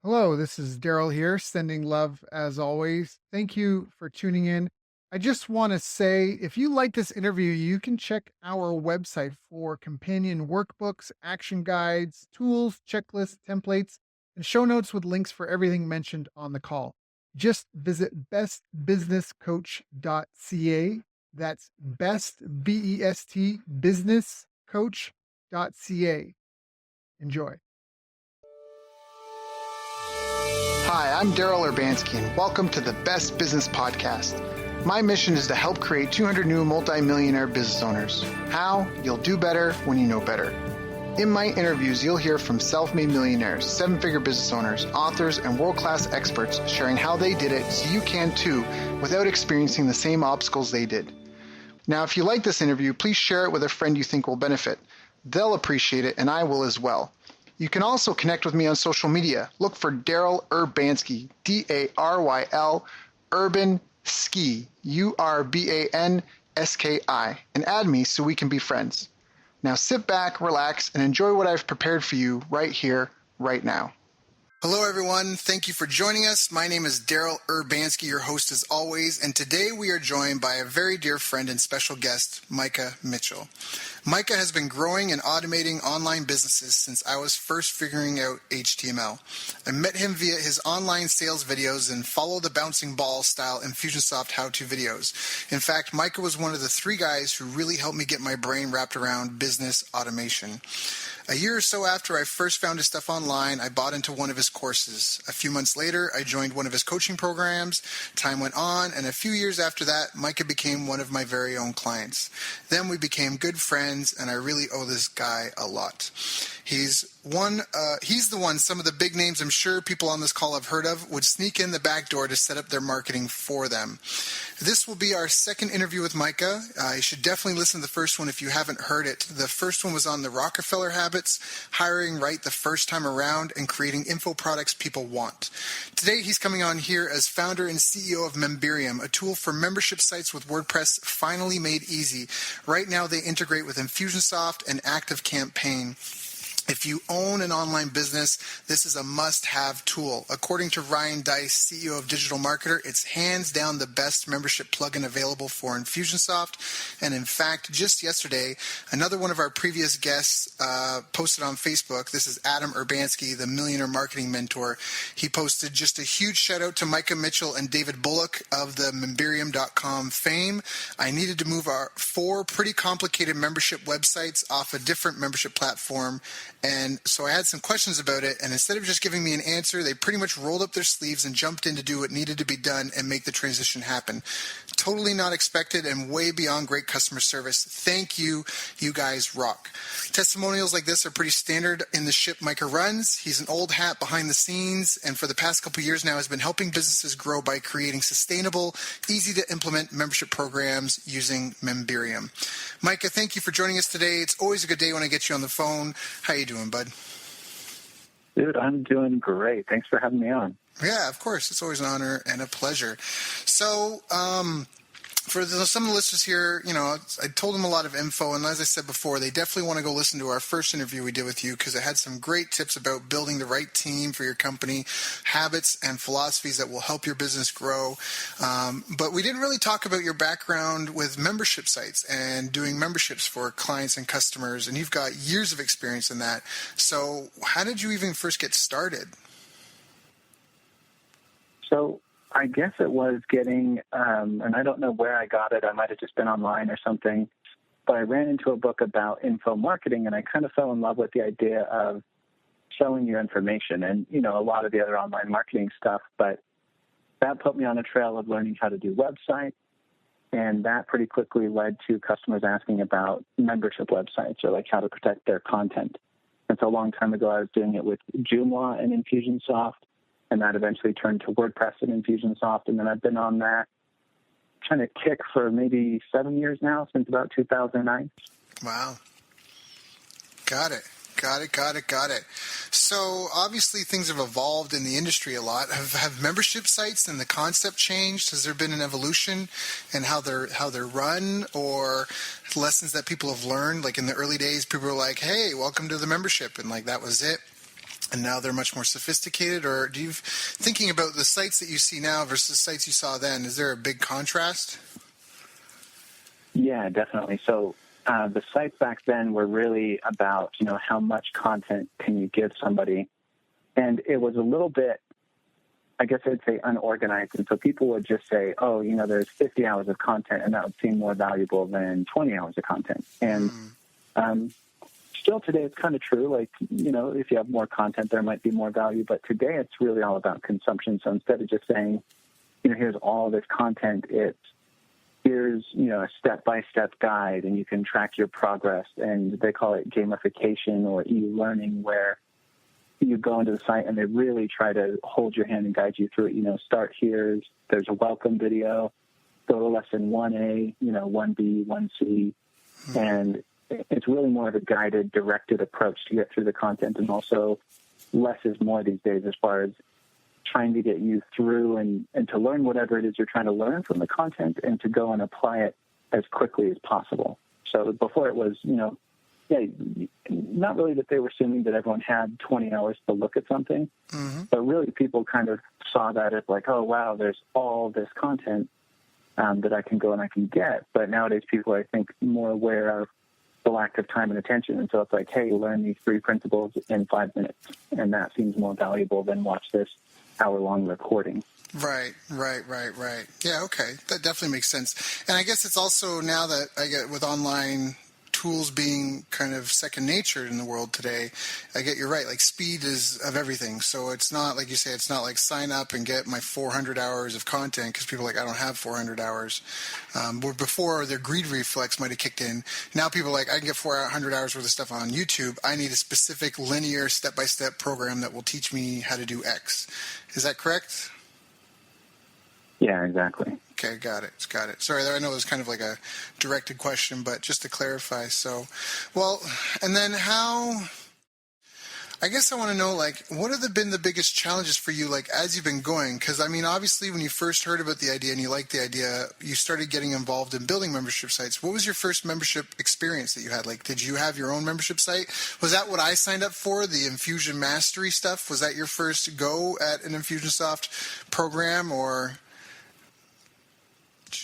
Hello, this is Daryl here, sending love as always. Thank you for tuning in. I just want to say if you like this interview, you can check our website for companion workbooks, action guides, tools, checklists, templates, and show notes with links for everything mentioned on the call. Just visit bestbusinesscoach.ca. That's best, B-E-S-T, businesscoach.ca. Enjoy. Hi, I'm Daryl Urbanski, and welcome to the Best Business Podcast. My mission is to help create 200 new multi-millionaire business owners. How? You'll do better when you know better. In my interviews, you'll hear from self-made millionaires, seven-figure business owners, authors, and world-class experts sharing how they did it so you can too without experiencing the same obstacles they did. Now, if you like this interview, please share it with a friend you think will benefit. They'll appreciate it, and I will as well. You can also connect with me on social media. Look for Daryl Urbanski, D-A-R-Y-L, Urban Ski, U-R-B-A-N-S-K-I, and add me so we can be friends. Now sit back, relax, and enjoy what I've prepared for you right here, right now. Hello, everyone. Thank you for joining us. My name is Daryl Urbanski, your host as always, and today we are joined by a very dear friend and special guest, Micah Mitchell. Micah has been growing and automating online businesses since I was first figuring out HTML. I met him via his online sales videos and follow the bouncing ball style Infusionsoft how-to videos. In fact, Micah was one of the three guys who really helped me get my brain wrapped around business automation. A year or so after I first found his stuff online, I bought into one of his courses. A few months later, I joined one of his coaching programs. Time went on, and a few years after that, Micah became one of my very own clients. Then we became good friends, and I really owe this guy a lot. He's the one some of the big names I'm sure people on this call have heard of would sneak in the back door to set up their marketing for them. This will be our second interview with Micah. You should definitely listen to the first one if you haven't heard it. The first one was on the Rockefeller habits, hiring right the first time around, and creating info products people want. Today, he's coming on here as founder and CEO of Memberium, a tool for membership sites with WordPress finally made easy. Right now, they integrate with Infusionsoft and ActiveCampaign. If you own an online business, this is a must-have tool. According to Ryan Dice, CEO of Digital Marketer, it's hands down the best membership plugin available for Infusionsoft. And in fact, just yesterday, another one of our previous guests posted on Facebook. This is Adam Urbanski, the Millionaire Marketing Mentor. He posted just a huge shout out to Micah Mitchell and David Bullock of the Memberium.com fame. I needed to move our 4 pretty complicated membership websites off a different membership platform. And so I had some questions about it, and instead of just giving me an answer, they pretty much rolled up their sleeves and jumped in to do what needed to be done and make the transition happen. Totally not expected and way beyond great customer service. Thank you. You guys rock. Testimonials like this are pretty standard in the ship Micah runs. He's an old hat behind the scenes, and for the past couple of years now has been helping businesses grow by creating sustainable, easy-to-implement membership programs using Memberium. Micah, thank you for joining us today. It's always a good day when I get you on the phone. How you doing, bud? Dude, I'm doing great. Thanks for having me on. Yeah, of course. It's always an honor and a pleasure. So, for some of the listeners here, I told them a lot of info, and as I said before, they definitely want to go listen to our first interview we did with you because it had some great tips about building the right team for your company, habits and philosophies that will help your business grow. But we didn't really talk about your background with membership sites and doing memberships for clients and customers, and you've got years of experience in that. So how did you even first get started? So I guess it was getting, and I don't know where I got it. I might have just been online or something, but I ran into a book about info marketing, and I kind of fell in love with the idea of selling your information and, a lot of the other online marketing stuff. But that put me on a trail of learning how to do websites, and that pretty quickly led to customers asking about membership websites or like how to protect their content. And so a long time ago, I was doing it with Joomla and Infusionsoft, and that eventually turned to WordPress and Infusionsoft. And then I've been on that kind of kick for maybe 7 years now, since about 2009. Wow. Got it. So obviously things have evolved in the industry a lot. Have membership sites and the concept changed? Has there been an evolution in how they're run, or lessons that people have learned? Like in the early days, people were like, hey, welcome to the membership, and like that was it. and now they're much more sophisticated? Or thinking about the sites that you see now versus sites you saw then, is there a big contrast? Yeah, definitely. So the sites back then were really about, how much content can you give somebody? And it was a little bit, I guess I'd say, unorganized. And so people would just say, oh, there's 50 hours of content, and that would seem more valuable than 20 hours of content. And still today, it's kind of true. Like, if you have more content, there might be more value. But today, it's really all about consumption. So instead of just saying, here's all this content, here's, a step-by-step guide, and you can track your progress. And they call it gamification or e-learning, where you go into the site and they really try to hold your hand and guide you through it. Start here. There's a welcome video. Go to lesson 1A, 1B, 1C. And it's really more of a guided, directed approach to get through the content. And also less is more these days as far as trying to get you through and to learn whatever it is you're trying to learn from the content and to go and apply it as quickly as possible. So before it was, not really that they were assuming that everyone had 20 hours to look at something, but really people kind of saw that as like, oh, wow, there's all this content that I can go and I can get. But nowadays people are, I think, more aware of the lack of time and attention. And so it's like, hey, learn these 3 principles in 5 minutes. And that seems more valuable than watch this hour-long recording. Right. Yeah, okay. That definitely makes sense. And I guess it's also now that I get with online tools being kind of second nature in the world today, I get you're right. Like speed is of everything. So it's not like you say, it's not like sign up and get my 400 hours of content because people are like, I don't have 400 hours. Where before their greed reflex might have kicked in. Now people are like, I can get 400 hours worth of stuff on YouTube. I need a specific linear step-by-step program that will teach me how to do X. Is that correct? Yeah, exactly. Okay, got it. Sorry, I know it was kind of like a directed question, but just to clarify. So, well, and then I guess I want to know, like, what have been the biggest challenges for you, like, as you've been going? Because, I mean, obviously, when you first heard about the idea and you liked the idea, you started getting involved in building membership sites. What was your first membership experience that you had? Like, did you have your own membership site? Was that what I signed up for, the Infusion Mastery stuff? Was that your first go at an Infusionsoft program, or...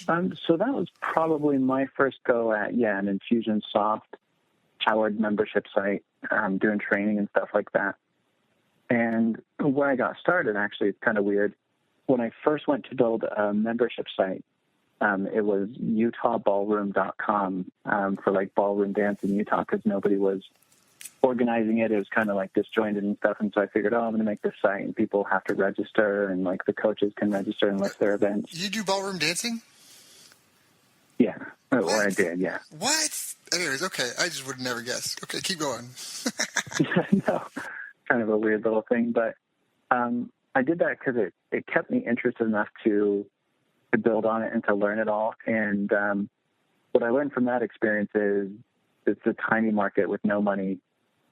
So that was probably my first go at, an Infusionsoft powered membership site, doing training and stuff like that. And where I got started, actually, it's kind of weird. When I first went to build a membership site, it was utahballroom.com for like ballroom dance in Utah because nobody was organizing it. It was kind of like disjointed and stuff. And so I figured, I'm going to make this site and people have to register and like the coaches can register and list their events. You do ballroom dancing? Yeah. Or I did, yeah. What? Anyways, okay. I just would never guess. Okay, keep going. No, kind of a weird little thing. But I did that because it kept me interested enough to build on it and to learn it all. And what I learned from that experience is it's a tiny market with no money.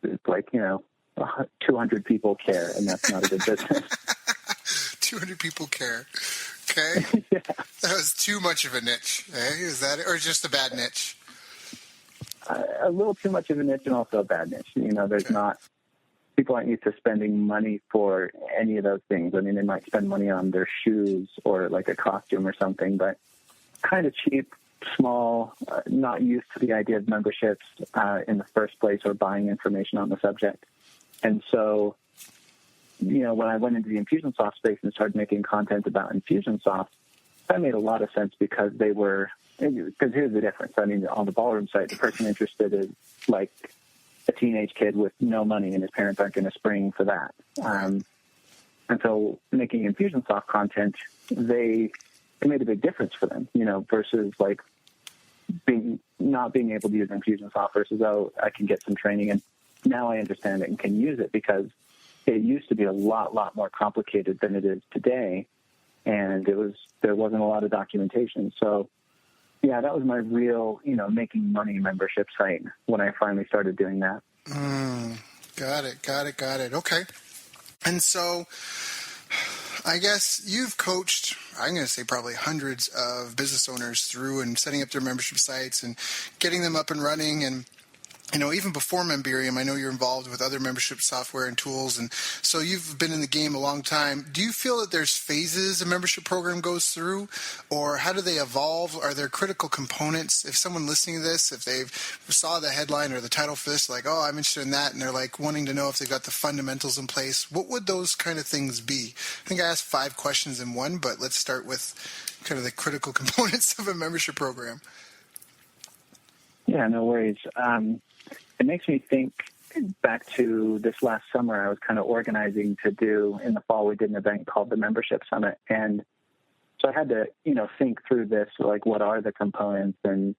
It's like, 200 people care, and that's not a good business. 200 people care. Okay. Yeah. That was too much of a niche. Eh? Is that it? Or just a bad niche? A little too much of a niche and also a bad niche. There's not, people aren't used to spending money for any of those things. I mean, they might spend money on their shoes or like a costume or something, but kind of cheap, small, not used to the idea of memberships in the first place or buying information on the subject. And so, when I went into the Infusionsoft space and started making content about Infusionsoft, that made a lot of sense because because here's the difference. I mean, on the ballroom site, the person interested is like a teenage kid with no money and his parents aren't going to spring for that. And so making Infusionsoft content, it made a big difference for them, versus like not being able to use Infusionsoft versus, I can get some training and now I understand it and can use it because it used to be a lot more complicated than it is today. And there wasn't a lot of documentation. So yeah, that was my real, making money membership site when I finally started doing that. Got it. Okay. And so I guess you've coached, I'm going to say probably hundreds of business owners through and setting up their membership sites and getting them up and running. And even before Memberium, I know you're involved with other membership software and tools, and so you've been in the game a long time. Do you feel that there's phases a membership program goes through, or how do they evolve? Are there critical components? If someone listening to this, if they saw the headline or the title for this, like, oh, I'm interested in that, and they're like wanting to know if they've got the fundamentals in place, what would those kind of things be? I think I asked 5 questions in one, but let's start with kind of the critical components of a membership program. Yeah, no worries. It makes me think back to this last summer. I was kind of organizing to do, in the fall, we did an event called the Membership Summit. And so I had to, think through this, like what are the components and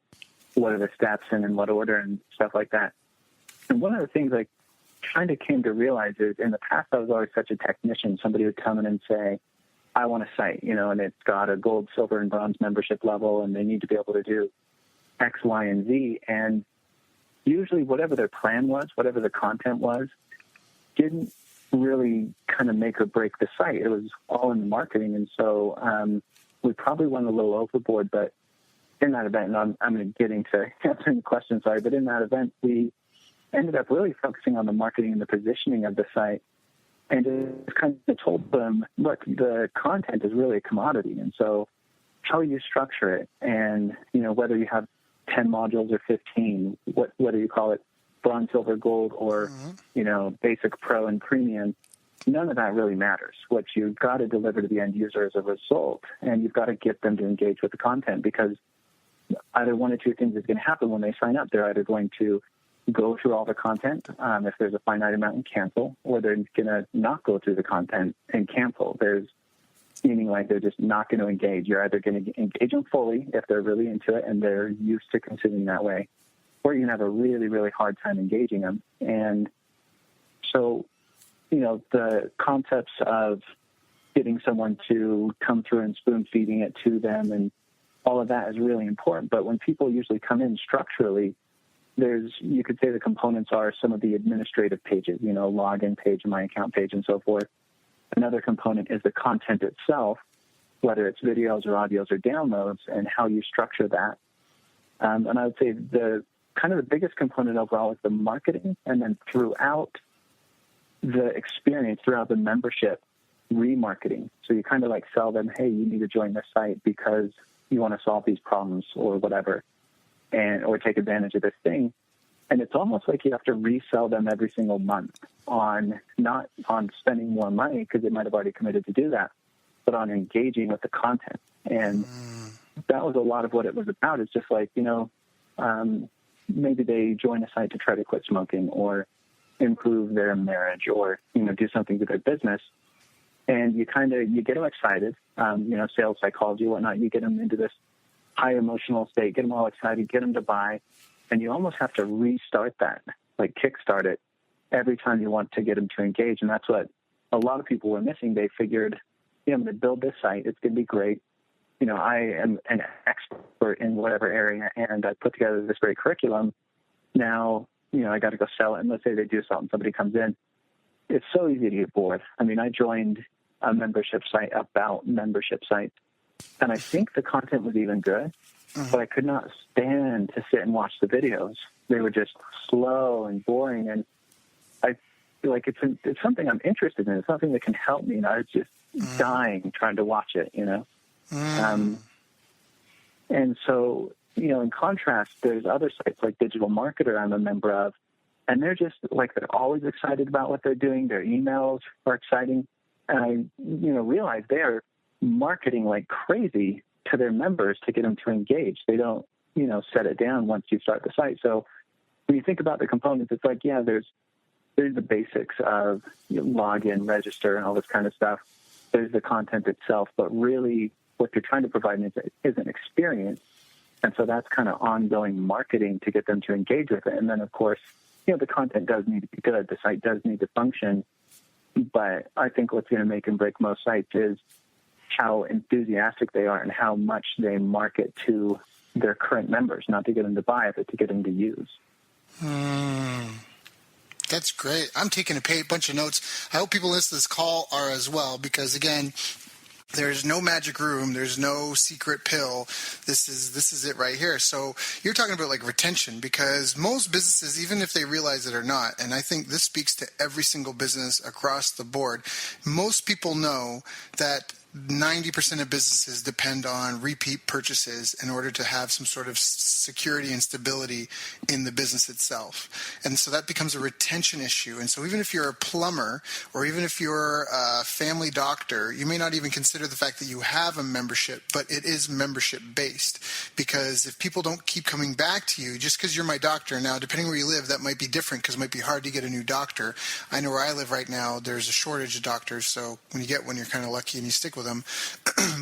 what are the steps and in what order and stuff like that. And one of the things I kind of came to realize is in the past, I was always such a technician. Somebody would come in and say, I want a site, and it's got a gold, silver, and bronze membership level, and they need to be able to do X, Y, and Z. And usually whatever their plan was, whatever the content was, didn't really kind of make or break the site. It was all in the marketing. And so we probably went a little overboard, but in that event, and I'm getting to answering the question, sorry, but in that event, we ended up really focusing on the marketing and the positioning of the site. And it kind of told them, look, the content is really a commodity. And so how you structure it and, whether you have 10 modules or 15, whether you call it bronze, silver, gold, or, basic, pro, and premium, none of that really matters. What you've got to deliver to the end user as a result, and you've got to get them to engage with the content, because either one or two things is going to happen when they sign up. They're either going to go through all the content, if there's a finite amount, and cancel, or they're going to not go through the content and cancel. Meaning like they're just not going to engage. You're either going to engage them fully if they're really into it and they're used to consuming that way, or you can have a really, really hard time engaging them. And so, the concepts of getting someone to come through and spoon feeding it to them and all of that is really important. But when people usually come in structurally, you could say the components are some of the administrative pages, login page, my account page, and so forth. Another component is the content itself, whether it's videos or audios or downloads, and how you structure that. And I would say the biggest component overall is the marketing, and then throughout the experience, throughout the membership, remarketing. So you kind of like sell them, hey, you need to join this site because you want to solve these problems or whatever, or take advantage of this thing. And it's almost like you have to resell them every single month not on spending more money because they might have already committed to do that, but on engaging with the content. And that was a lot of what it was about. It's just like, maybe they join a site to try to quit smoking or improve their marriage or, do something to their business. And you get them excited, sales psychology, whatnot. You get them into this high emotional state, get them all excited, get them to buy. And you almost have to restart that, like kickstart it every time you want to get them to engage. And that's what a lot of people were missing. They figured, I'm going to build this site. It's going to be great. I am an expert in whatever area, and I put together this great curriculum. Now, I got to go sell it. And let's say they do sell it and somebody comes in. It's so easy to get bored. I mean, I joined a membership site about membership sites, and I think the content was even good. But I could not stand to sit and watch the videos. They were just slow and boring, and I feel like it's something I'm interested in. It's something that can help me, and I was just dying trying to watch it, And so, in contrast, there's other sites like Digital Marketer I'm a member of, and they're just like they're always excited about what they're doing. Their emails are exciting, and I realize they are marketing like crazy to their members to get them to engage. They don't, set it down once you start the site. So when you think about the components, it's like, there's the basics of log in, register, and all this kind of stuff. There's the content itself, but really what you're trying to provide is an experience. And so that's kind of ongoing marketing to get them to engage with it. And then, of course, the content does need to be good. The site does need to function. But I think what's going to make and break most sites is how enthusiastic they are and how much they market to their current members, not to get them to buy it, but to get them to use. That's great. I'm taking a bunch of notes. I hope people listening to this call are as well, because again, There's no magic room. There's no secret pill. This is it right here. So you're talking about like retention, because most businesses, even if they realize it or not, and I think this speaks to every single business across the board, most people know that 90% of businesses depend on repeat purchases in order to have some sort of security and stability in the business itself. And so that becomes a retention issue. And so even if you're a plumber, or even if you're a family doctor, you may not even consider the fact that you have a membership, but it is membership based. Because if people don't keep coming back to you, just because you're my doctor, now depending where you live, that might be different, because it might be hard to get a new doctor. I know where I live right now, there's a shortage of doctors, so when you get one, you're kind of lucky and you stick with them.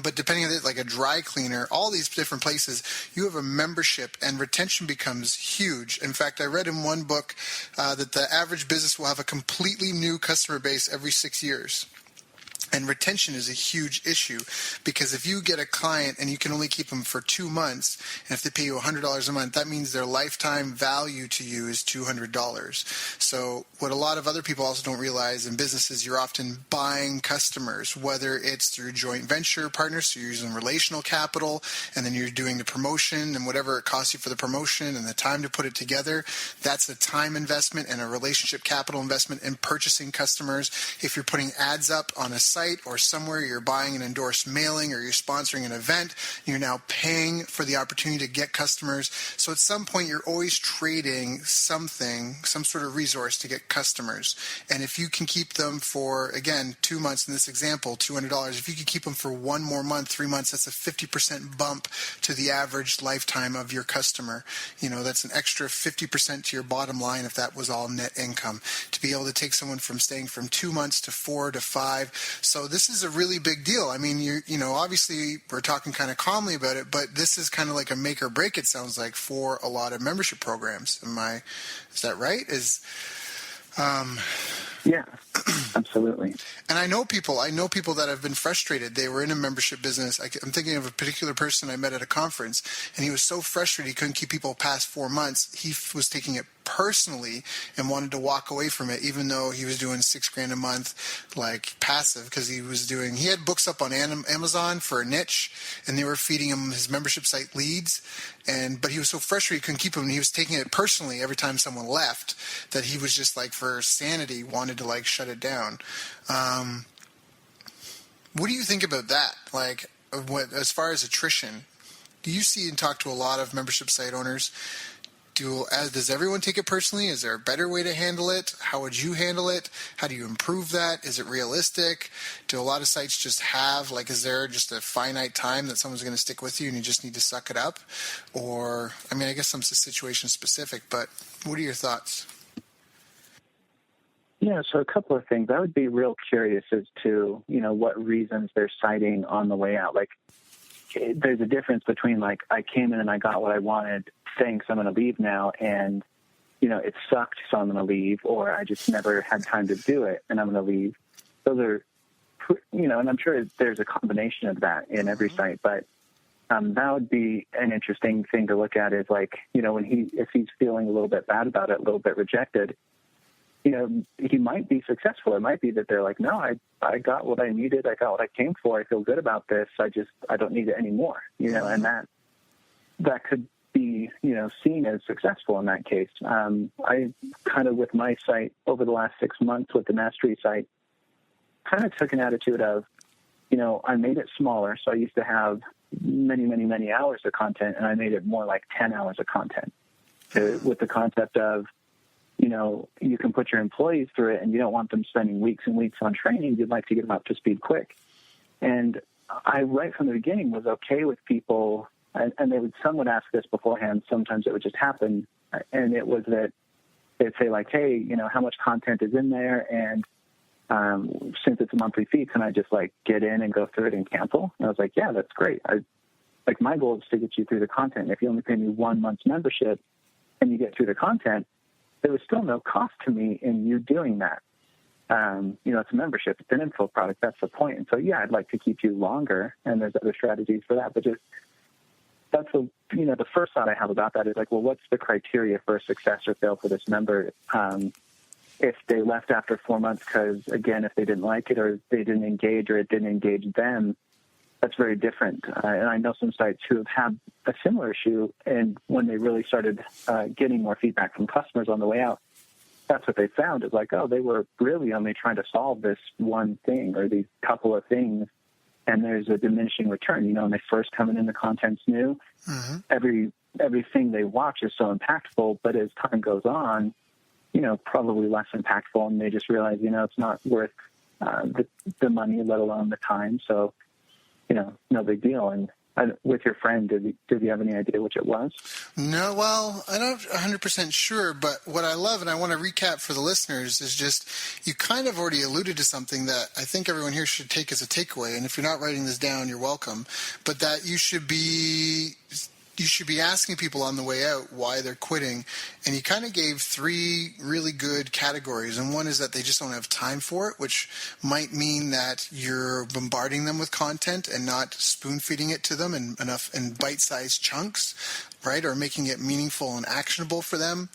But depending on it, like a dry cleaner, all these different places, you have a membership, and retention becomes huge. In fact, I read in one book that the average business will have a completely new customer base every 6 years. And retention is a huge issue, because if you get a client and you can only keep them for 2 months, and if they pay you $100 a month, that means their lifetime value to you is $200. So what a lot of other people also don't realize in businesses, you're often buying customers, whether it's through joint venture partners, so you're using relational capital, and then you're doing the promotion and whatever it costs you for the promotion and the time to put it together. That's a time investment and a relationship capital investment in purchasing customers. If you're putting ads up on a site or somewhere, you're buying an endorsed mailing, or you're sponsoring an event, you're now paying for the opportunity to get customers. So at some point, you're always trading something, some sort of resource to get customers. And if you can keep them for, again, 2 months in this example, $200, if you can keep them for 1 more month, 3 months, that's a 50% bump to the average lifetime of your customer. That's an extra 50% to your bottom line if that was all net income. To be able to take someone from staying from 2 months to 4 to 5. So this is a really big deal. I mean, obviously we're talking kind of calmly about it, but this is kind of like a make or break, it sounds like, for a lot of membership programs. Is that right? Yeah, absolutely. And I know people that have been frustrated. They were in a membership business. I'm thinking of a particular person I met at a conference, and he was so frustrated he couldn't keep people past 4 months. He was taking it personally and wanted to walk away from it, even though he was doing $6,000 a month, like passive, because he had books up on Amazon for a niche, and they were feeding him his membership site leads. But he was so frustrated he couldn't keep them, and he was taking it personally every time someone left, that he was just like, for sanity, wanted to like shut it down. What do you think about that? Like, as far as attrition, do you see and talk to a lot of membership site owners? Does everyone take it personally? Is there a better way to handle it? How would you handle it? How do you improve that? Is it realistic? Do a lot of sites just have, is there just a finite time that someone's going to stick with you and you just need to suck it up? Or, I guess some situation specific, but what are your thoughts? Yeah, so a couple of things. I would be real curious as to, what reasons they're citing on the way out. There's a difference between, I came in and I got what I wanted, thanks, I'm going to leave now, and, it sucked, so I'm going to leave, or I just never had time to do it, and I'm going to leave. Those are, and I'm sure there's a combination of that in every site, but that would be an interesting thing to look at is, if he's feeling a little bit bad about it, a little bit rejected, he might be successful. It might be that they're like, no, I got what I needed. I got what I came for. I feel good about this. I don't need it anymore, and that could be, seen as successful in that case. I kind of, with my site over the last 6 months with the Mastery site, kind of took an attitude of, I made it smaller. So I used to have many, many, many hours of content, and I made it more like 10 hours of content with the concept of, you can put your employees through it and you don't want them spending weeks and weeks on training. You'd like to get them up to speed quick. And I, right from the beginning, was okay with people, and some would ask this beforehand. Sometimes it would just happen. And it was that they'd say hey, how much content is in there? And since it's a monthly fee, can I just get in and go through it and cancel? And I was like, yeah, that's great. My goal is to get you through the content. If you only pay me 1 month's membership and you get through the content, there was still no cost to me in you doing that. It's a membership. It's an info product. That's the point. And so, yeah, I'd like to keep you longer, and there's other strategies for that. But that's the first thought I have about that is what's the criteria for a success or fail for this member? If they left after 4 months because, again, if they didn't like it or they didn't engage or it didn't engage them, that's very different. And I know some sites who have had a similar issue, and when they really started getting more feedback from customers on the way out, that's what they found. Is like, oh, they were really only trying to solve this one thing or these couple of things, and there's a diminishing return. You know, when they first come in, the content's new. Everything they watch is so impactful, but as time goes on, you know, probably less impactful, and they just realize, you know, it's not worth the money, let alone the time. So, you know, no big deal. And with your friend, did you have any idea which it was? No, well, I'm not 100% sure, but what I love, and I want to recap for the listeners, is just you kind of already alluded to something that I think everyone here should take as a takeaway, and if you're not writing this down, you're welcome, but that you should be asking people on the way out why they're quitting. And you kind of gave three really good categories. And one is that they just don't have time for it, which might mean that you're bombarding them with content and not spoon feeding it to them in bite-sized chunks, right? Or making it meaningful and actionable for them.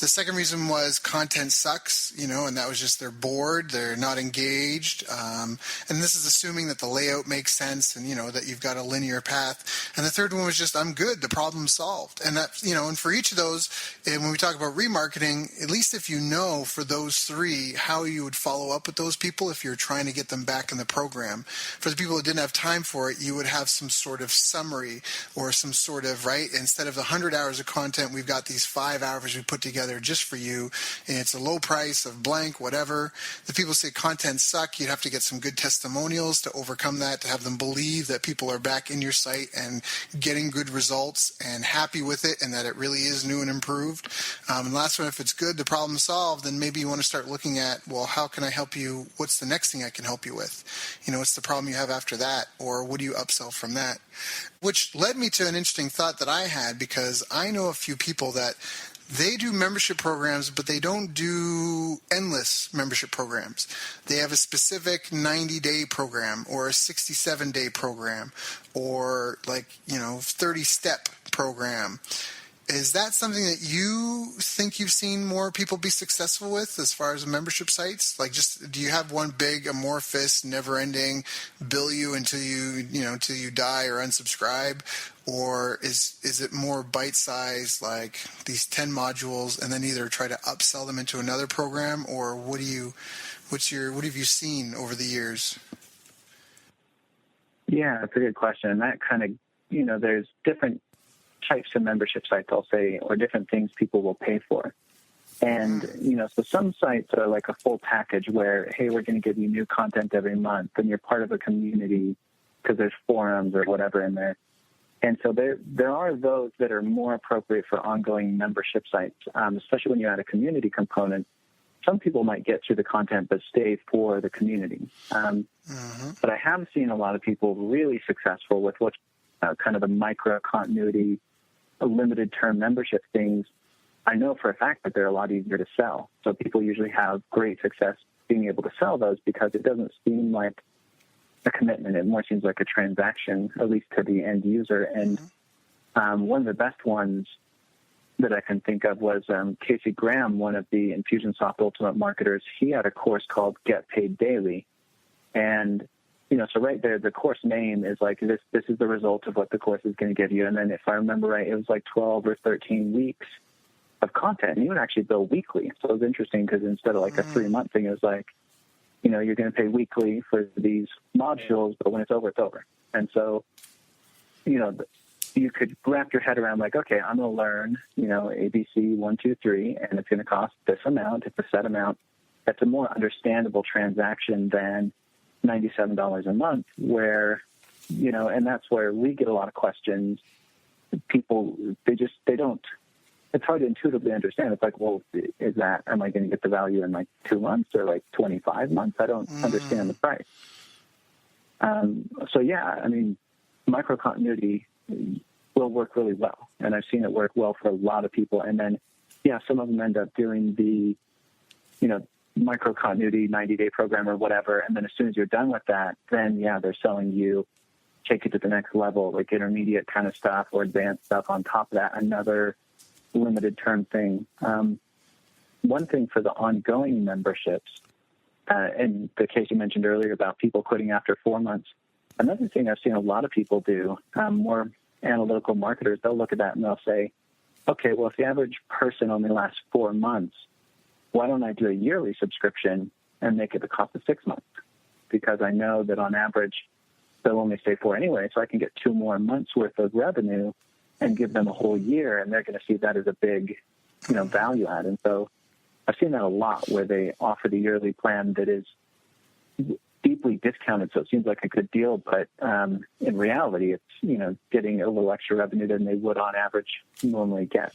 The second reason was content sucks, you know, and that was just they're bored, they're not engaged. And this is assuming that the layout makes sense and, you know, that you've got a linear path. And the third one was just, I'm good, the problem's solved. And that, you know, and for each of those, and when we talk about remarketing, at least if you know for those three how you would follow up with those people if you're trying to get them back in the program. For the people who didn't have time for it, you would have some sort of summary or some sort of, right, instead of the 100 hours of content, we've got these 5 hours we put together just for you, and it's a low price of blank, whatever. The people say content suck, you'd have to get some good testimonials to overcome that, to have them believe that people are back in your site and getting good results and happy with it and that it really is new and improved. And last one, if it's good, the problem solved, then maybe you want to start looking at, well, how can I help you? What's the next thing I can help you with? You know, what's the problem you have after that? Or what do you upsell from that? Which led me to an interesting thought that I had, because I know a few people that they do membership programs, but they don't do endless membership programs. They have a specific 90-day program or a 67-day program or 30-step program. Is that something that you think you've seen more people be successful with as far as membership sites? Like, just, do you have one big amorphous, never-ending, bill you until you die or unsubscribe? Or is it more bite-sized, like these 10 modules, and then either try to upsell them into another program, or what have you seen over the years? Yeah, that's a good question. And that kind of, you know, there's different types of membership sites, I'll say, or different things people will pay for. And, you know, so some sites are like a full package where, hey, we're going to give you new content every month, and you're part of a community because there's forums or whatever in there. And so there are those that are more appropriate for ongoing membership sites, especially when you add a community component. Some people might get through the content but stay for the community. But I have seen a lot of people really successful with what's kind of the micro-continuity, limited-term membership things. I know for a fact that they're a lot easier to sell. So people usually have great success being able to sell those because it doesn't seem like a commitment. It more seems like a transaction, at least to the end user. And one of the best ones that I can think of was Casey Graham, one of the Infusionsoft Ultimate marketers. He had a course called Get Paid Daily. And, you know, so right there, the course name is like, this is the result of what the course is going to give you. And then if I remember right, it was like 12 or 13 weeks of content. And you would actually bill weekly. So it was interesting because instead of like a 3-month thing, it was like, you know, you're going to pay weekly for these modules, but when it's over, it's over. And so, you know, you could wrap your head around like, okay, I'm going to learn, you know, ABC 1, 2, 3, and it's going to cost this amount. It's a set amount. That's a more understandable transaction than $97 a month, where, you know, and that's where we get a lot of questions. People, they don't, it's hard to intuitively understand. It's like, well, am I going to get the value in like 2 months or like 25 months? I don't understand the price. So yeah, I mean, micro-continuity will work really well. And I've seen it work well for a lot of people. And then, yeah, some of them end up doing the, you know, micro-continuity 90-day program or whatever. And then as soon as you're done with that, then, yeah, they're selling you, take it to the next level, like intermediate kind of stuff or advanced stuff on top of that, another limited term thing. One thing for the ongoing memberships, and the case you mentioned earlier about people quitting after 4 months, Another thing I've seen a lot of people do, more analytical marketers, they'll look at that and they'll say, okay, well, if the average person only lasts 4 months, why don't I do a yearly subscription and make it the cost of 6 months? Because I know that on average, they'll only stay 4 anyway, so I can get 2 more months worth of revenue and give them a whole year, and they're going to see that as a big, value add. And so I've seen that a lot where they offer the yearly plan that is deeply discounted, so it seems like a good deal, but in reality, it's, getting a little extra revenue than they would on average normally get.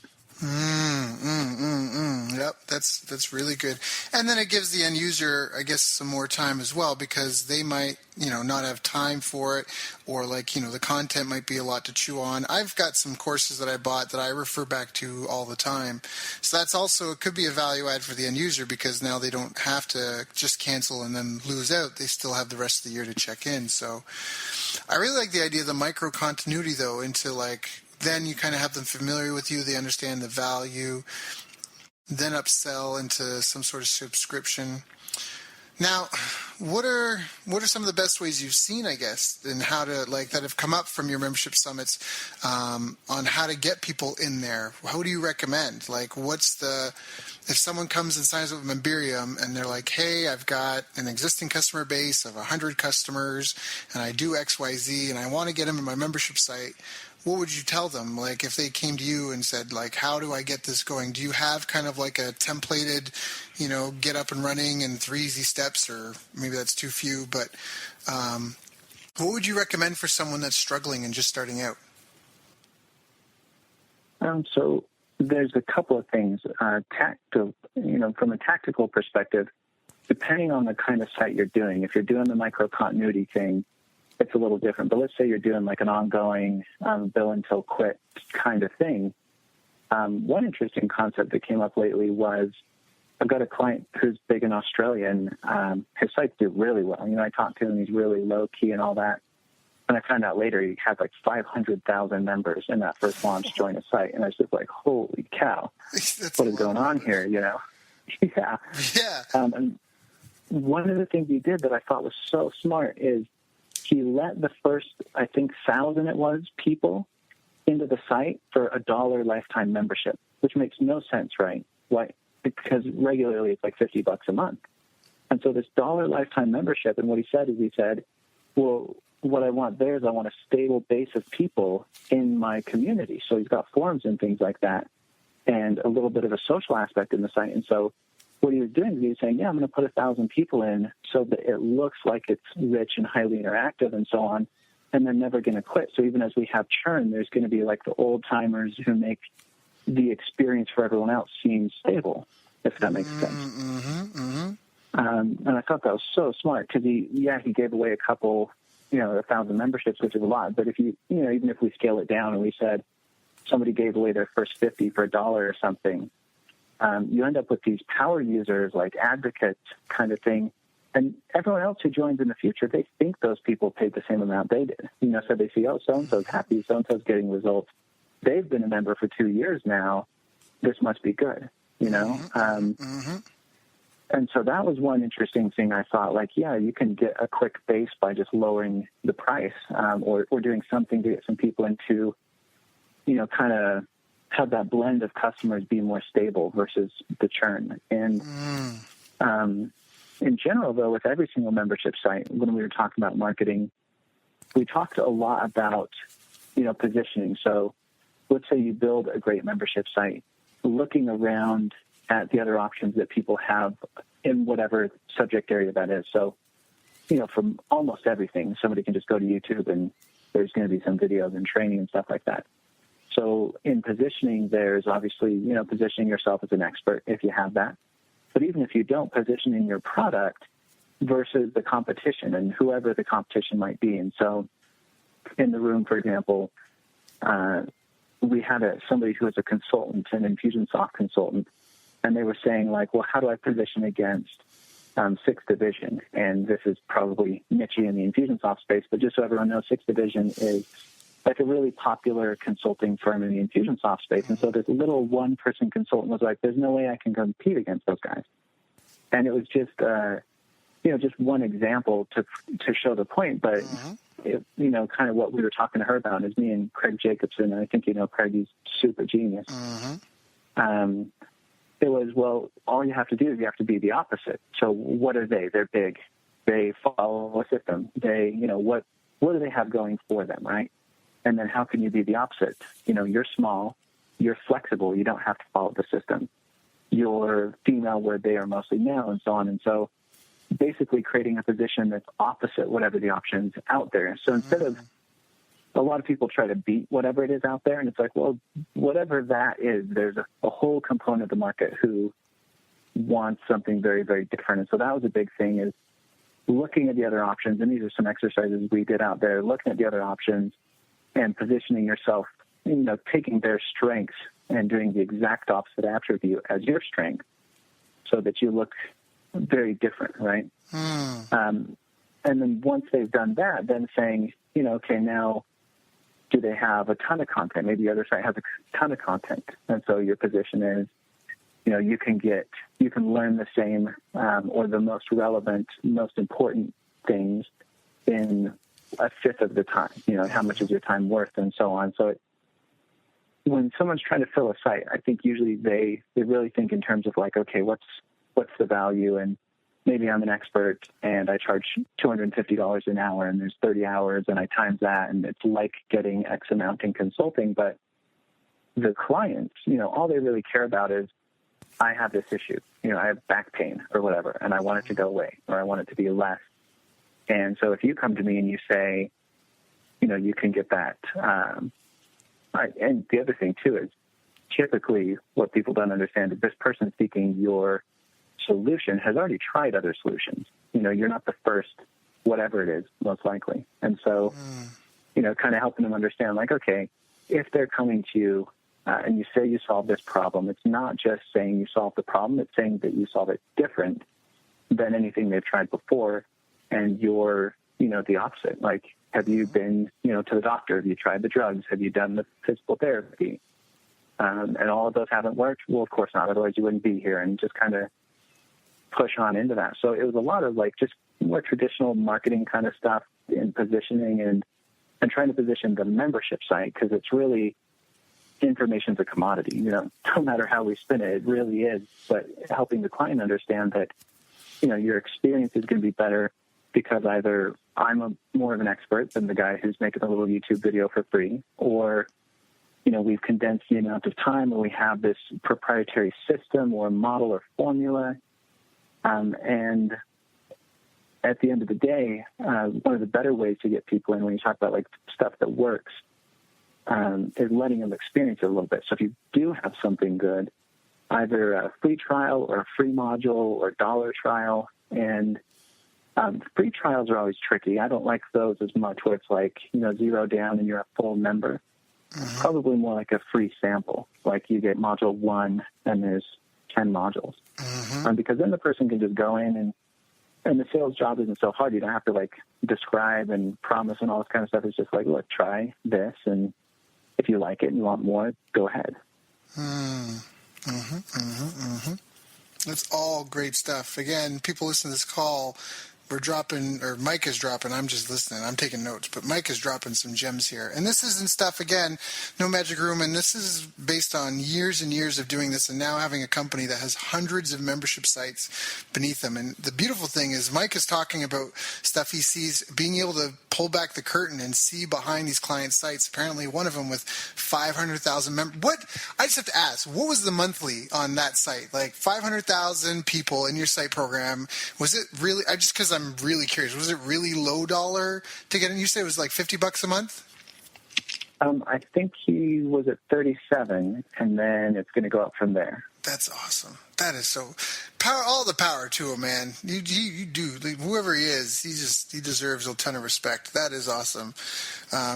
Yep, that's really good. And then it gives the end user, I guess, some more time as well, because they might, not have time for it, or the content might be a lot to chew on. I've got some courses that I bought that I refer back to all the time. So that's also, it could be a value add for the end user, because now they don't have to just cancel and then lose out. They still have the rest of the year to check in. So I really like the idea of the micro continuity, though, into then you kind of have them familiar with you. They understand the value. Then upsell into some sort of subscription. Now, what are some of the best ways you've seen, I guess, and how to that have come up from your membership summits on how to get people in there? How do you recommend? If someone comes and signs up with Memberium and they're like, hey, I've got an existing customer base of 100 customers and I do XYZ and I want to get them in my membership site, what would you tell them? If they came to you and said, how do I get this going? Do you have kind of a templated, get up and running in 3 easy steps, or maybe that's too few, but what would you recommend for someone that's struggling and just starting out? So there's a couple of things. From a tactical perspective, depending on the kind of site you're doing, if you're doing the micro continuity thing, it's a little different. But let's say you're doing an ongoing bill until quit kind of thing. One interesting concept that came up lately was I've got a client who's big in Australia, and his sites do really well. I talked to him, he's really low key and all that. And I found out later he had 500,000 members in that first launch join a site. And I was just like, holy cow, what is going on here, Yeah. And one of the things he did that I thought was so smart is he let the first, I think, 1,000 it was, people into the site for $1 lifetime membership, which makes no sense, right? Why? Because regularly it's $50 a month. And so this $1 lifetime membership, and what he said, well, what I want there is I want a stable base of people in my community. So he's got forums and things like that, and a little bit of a social aspect in the site. And so what he was doing is he was saying, I'm going to put 1,000 people in so that it looks like it's rich and highly interactive and so on, and they're never going to quit. So even as we have churn, there's going to be the old timers who make the experience for everyone else seem stable, if that makes sense. And I thought that was so smart because he gave away a couple, 1,000 memberships, which is a lot. But if even if we scale it down and we said somebody gave away their first 50 for $1 or something, you end up with these power users like advocates kind of thing. And everyone else who joins in the future, they think those people paid the same amount they did. So they see, so-and-so's happy, so-and-so's getting results. They've been a member for 2 years now. This must be good, And so that was one interesting thing I thought, you can get a quick base by just lowering the price or doing something to get some people into, kind of have that blend of customers be more stable versus the churn. And in general, though, with every single membership site, when we were talking about marketing, we talked a lot about, positioning. So let's say you build a great membership site, looking around at the other options that people have in whatever subject area that is. So, from almost everything, somebody can just go to YouTube and there's going to be some videos and training and stuff like that. So in positioning, there's obviously, positioning yourself as an expert if you have that. But even if you don't, positioning your product versus the competition and whoever the competition might be. And so in the room, for example, we had somebody who was a consultant, an Infusionsoft consultant, and they were saying how do I position against 6th Division? And this is probably niche in the Infusionsoft space, but just so everyone knows, 6th Division is a really popular consulting firm in the Infusionsoft space. And so this little one-person consultant was like, there's no way I can compete against those guys. And it was just, just one example to show the point. But kind of what we were talking to her about is me and Craig Jacobson. And I think, Craig, he's super genius. It was, well, all you have to do is you have to be the opposite. So what are they? They're big. They follow a system. They, what do they have going for them, right? And then how can you be the opposite? You're small. You're flexible. You don't have to follow the system. You're female where they are mostly male, and so on. And so basically creating a position that's opposite whatever the options out there. So instead of, a lot of people try to beat whatever it is out there, and it's like, well, whatever that is, there's a whole component of the market who wants something very, very different. And so that was a big thing, is looking at the other options. And these are some exercises we did out there, looking at the other options and positioning yourself, taking their strengths and doing the exact opposite attribute as your strength so that you look very different, right? And then once they've done that, then saying, okay, now do they have a ton of content? Maybe the other side has a ton of content. And so your position is, you can learn the same or the most relevant, most important things in a fifth of the time. How much is your time worth, and so on. So when someone's trying to fill a site, I think usually they really think in terms of like, okay, what's the value? And maybe I'm an expert and I charge $250 an hour and there's 30 hours and I times that, and it's like getting X amount in consulting. But the clients, all they really care about is, I have this issue, I have back pain or whatever, and I want it to go away, or I want it to be less. And so if you come to me and you say, you can get that. And the other thing too is typically what people don't understand is this person seeking your solution has already tried other solutions. You're not the first, whatever it is, most likely. And so, kind of helping them understand, like, okay, if they're coming to you and you say you solve this problem, it's not just saying you solve the problem, it's saying that you solve it different than anything they've tried before. And you're, the opposite. Like, have you been, to the doctor? Have you tried the drugs? Have you done the physical therapy? And all of those haven't worked? Well, of course not. Otherwise you wouldn't be here, and just kind of push on into that. So it was a lot of like just more traditional marketing kind of stuff in positioning and trying to position the membership site, because it's really, information's a commodity. No matter how we spin it, it really is. But helping the client understand that, your experience is going to be better because either I'm more of an expert than the guy who's making a little YouTube video for free, or, we've condensed the amount of time, or we have this proprietary system or model or formula. And at the end of the day, one of the better ways to get people in when you talk about like stuff that works is letting them experience it a little bit. So if you do have something good, either a free trial or a free module or dollar trial, and free trials are always tricky. I don't like those as much where it's like, zero down and you're a full member. Probably more like a free sample, like you get module 1 and there's 10 modules. Because then the person can just go in and the sales job isn't so hard. You don't have to like describe and promise and all this kind of stuff. It's just like, look, try this, and if you like it and you want more, go ahead. That's all great stuff. Again, people listen to this call. We're dropping, or Mike is dropping, I'm just listening, I'm taking notes, but Mike is dropping some gems here. And this isn't stuff, again, no magic room, and this is based on years and years of doing this and now having a company that has hundreds of membership sites beneath them. And the beautiful thing is Mike is talking about stuff he sees, being able to pull back the curtain and see behind these client sites. Apparently one of them with 500,000 members. I just have to ask, what was the monthly on that site? Like 500,000 people in your site program. Was it really, because I'm really curious, was it really low dollar to get in? You say it was like $50 a month? I think he was at 37, and then it's going to go up from there. That's awesome. That is so all the power to him, man. You do. Whoever he is, he deserves a ton of respect. That is awesome.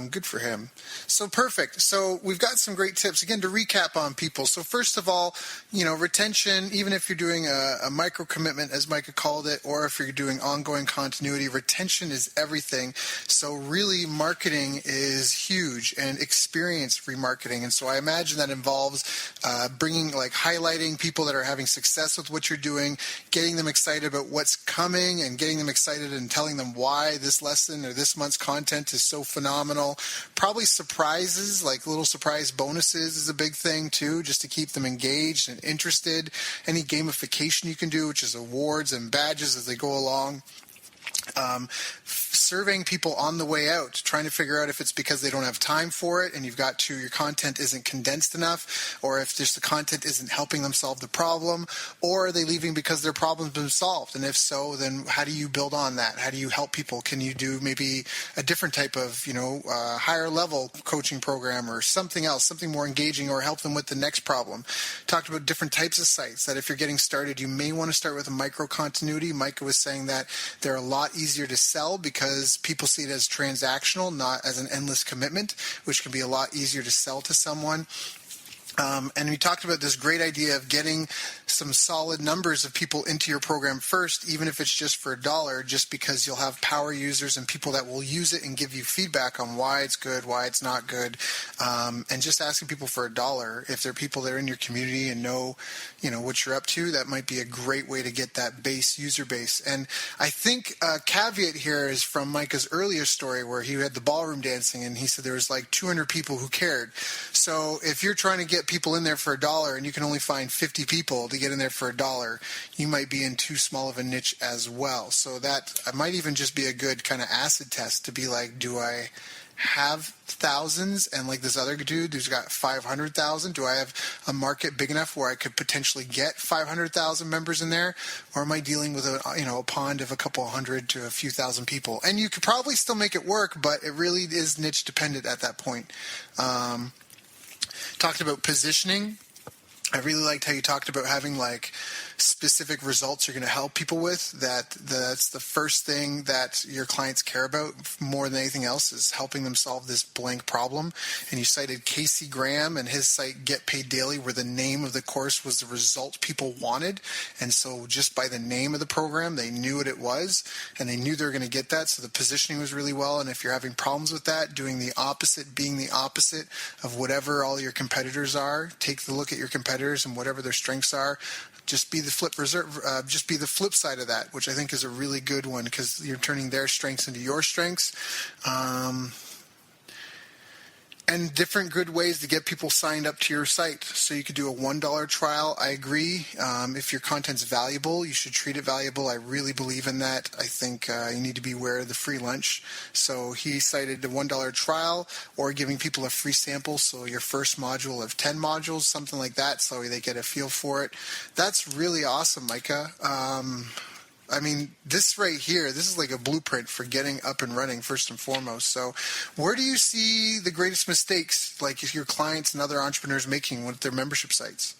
Good for him. So perfect. So we've got some great tips again to recap on people. So first of all, retention. Even if you're doing a micro commitment, as Micah called it, or if you're doing ongoing continuity, retention is everything. So really, marketing is huge, and experience remarketing. And so I imagine that involves bringing, like, highlighting people that are having success with what you're doing, getting them excited about what's coming and getting them excited and telling them why this lesson or this month's content is so phenomenal. Probably surprises, like little surprise bonuses is a big thing too, just to keep them engaged and interested. Any gamification you can do, which is awards and badges as they go along. Surveying people on the way out, trying to figure out if it's because they don't have time for it and your content isn't condensed enough, or if just the content isn't helping them solve the problem, or are they leaving because their problem's been solved? And if so, then how do you build on that? How do you help people? Can you do maybe a different type of, higher level coaching program or something else, something more engaging, or help them with the next problem? Talked about different types of sites that if you're getting started, you may want to start with a micro continuity. Micah was saying that they're a lot easier to sell because people see it as transactional, not as an endless commitment, which can be a lot easier to sell to someone. And we talked about this great idea of getting some solid numbers of people into your program first, even if it's just for $1, just because you'll have power users and people that will use it and give you feedback on why it's good, why it's not good. And just asking people for $1, if they're people that are in your community and know what you're up to, that might be a great way to get that user base. And I think a caveat here is from Micah's earlier story where he had the ballroom dancing and he said there was like 200 people who cared. So if you're trying to get people in there for $1 and you can only find 50 people to get in there for $1, you might be in too small of a niche as well. So that might even just be a good kind of acid test to be like, do I have thousands and like this other dude who's got 500,000? Do I have a market big enough where I could potentially get 500,000 members in there, or am I dealing with a pond of a couple hundred to a few thousand people? And you could probably still make it work, but it really is niche dependent at that point. Talked about positioning. I really liked how you talked about having like specific results you're going to help people with. That's the first thing that your clients care about more than anything else, is helping them solve this blank problem. And you cited Casey Graham and his site Get Paid Daily, where the name of the course was the result people wanted. And so just by the name of the program, they knew what it was and they knew they were going to get that. So the positioning was really well. And if you're having problems with that, doing the opposite, being the opposite of whatever all your competitors are, take the look at your competitors and whatever their strengths are. Just be the flip side of that, which I think is a really good one, because you're turning their strengths into your strengths. And different good ways to get people signed up to your site. So you could do a $1 trial. I agree. If your content's valuable, you should treat it valuable. I really believe in that. I think you need to be aware of the free lunch. So he cited the $1 trial, or giving people a free sample. So your first module of 10 modules, something like that, so they get a feel for it. That's really awesome, Micah. I mean, this right here, this is like a blueprint for getting up and running first and foremost. So where do you see the greatest mistakes, like if your clients and other entrepreneurs making with their membership sites?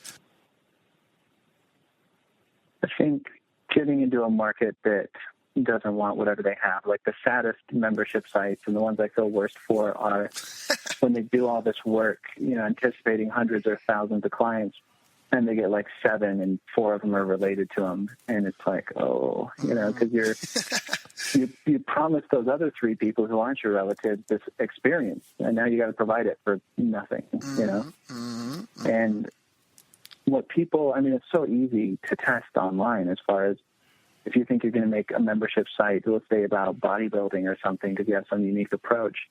I think getting into a market that doesn't want whatever they have, like the saddest membership sites and the ones I feel worst for are when they do all this work, anticipating hundreds or thousands of clients, and they get like 7 and 4 of them are related to them. And it's like, because you promised those other 3 people who aren't your relatives this experience, and now you got to provide it for nothing, And what people, it's so easy to test online as far as if you think you're going to make a membership site, let's say about bodybuilding or something, because you have some unique approach,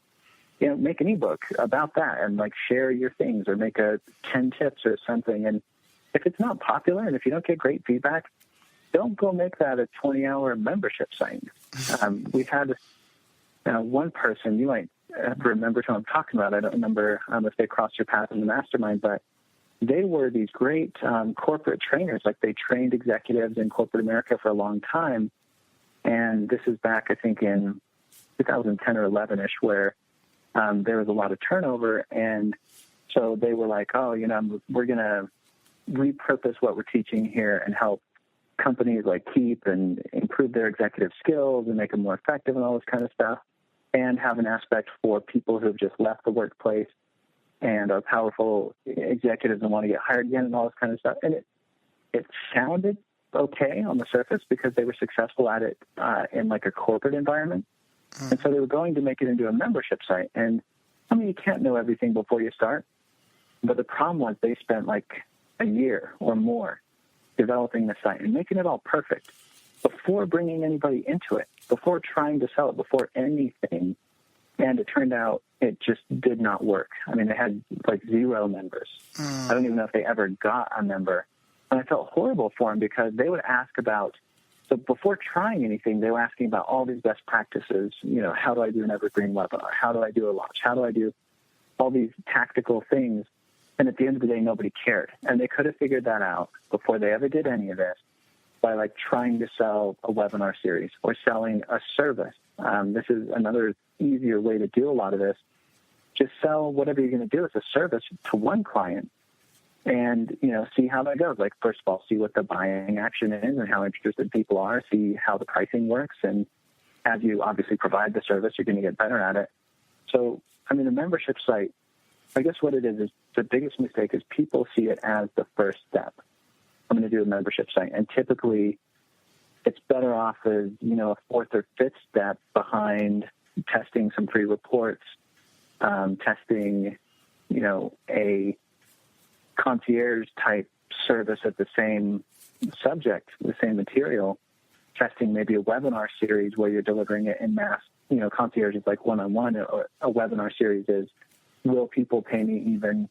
make an ebook about that and like share your things, or make a 10 tips or something. And if it's not popular and if you don't get great feedback, don't go make that a 20-hour membership site. We had one person, you might remember who I'm talking about. I don't remember if they crossed your path in the mastermind, but they were these great corporate trainers. Like they trained executives in corporate America for a long time. And this is back, I think, in 2010 or 11-ish, where there was a lot of turnover. And so they were like, we're going to repurpose what we're teaching here and help companies like keep and improve their executive skills and make them more effective and all this kind of stuff, and have an aspect for people who have just left the workplace and are powerful executives and want to get hired again and all this kind of stuff. And it sounded okay on the surface because they were successful at it in like a corporate environment. And so they were going to make it into a membership site. And you can't know everything before you start. But the problem was they spent like a year or more developing the site and making it all perfect before bringing anybody into it, before trying to sell it, before anything. And it turned out it just did not work. I mean, they had like 0 members. I don't even know if they ever got a member. And I felt horrible for them because they would ask about, so before trying anything, they were asking about all these best practices. You know, how do I do an evergreen webinar? How do I do a launch? How do I do all these tactical things? And at the end of the day, nobody cared. And they could have figured that out before they ever did any of this by like trying to sell a webinar series or selling a service. This is another easier way to do a lot of this. Just sell whatever you're going to do as a service to one client and, you know, see how that goes. Like, first of all, see what the buying action is and how interested people are, see how the pricing works. And as you obviously provide the service, you're going to get better at it. So, I mean, a membership site, I guess what it is the biggest mistake is people see it as the first step. I'm going to do a membership site. And typically it's better off as, you know, a 4th or 5th step behind testing some free reports, testing, you know, a concierge type service at the same subject, the same material, testing maybe a webinar series where you're delivering it in mass. You know, concierge is like one-on-one, or a webinar series is, will people pay me even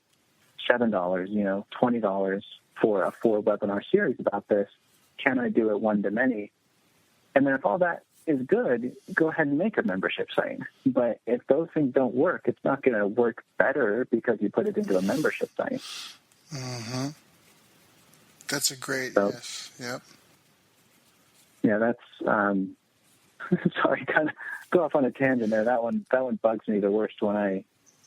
$7, you know, $20 for a 4-webinar series about this? Can I do it one-to-many? And then if all that is good, go ahead and make a membership site. But if those things don't work, it's not going to work better because you put it into a membership site. Mm-hmm. That's a great, yes. Yep. Yeah, that's, sorry, kind of go off on a tangent there. That one bugs me the worst when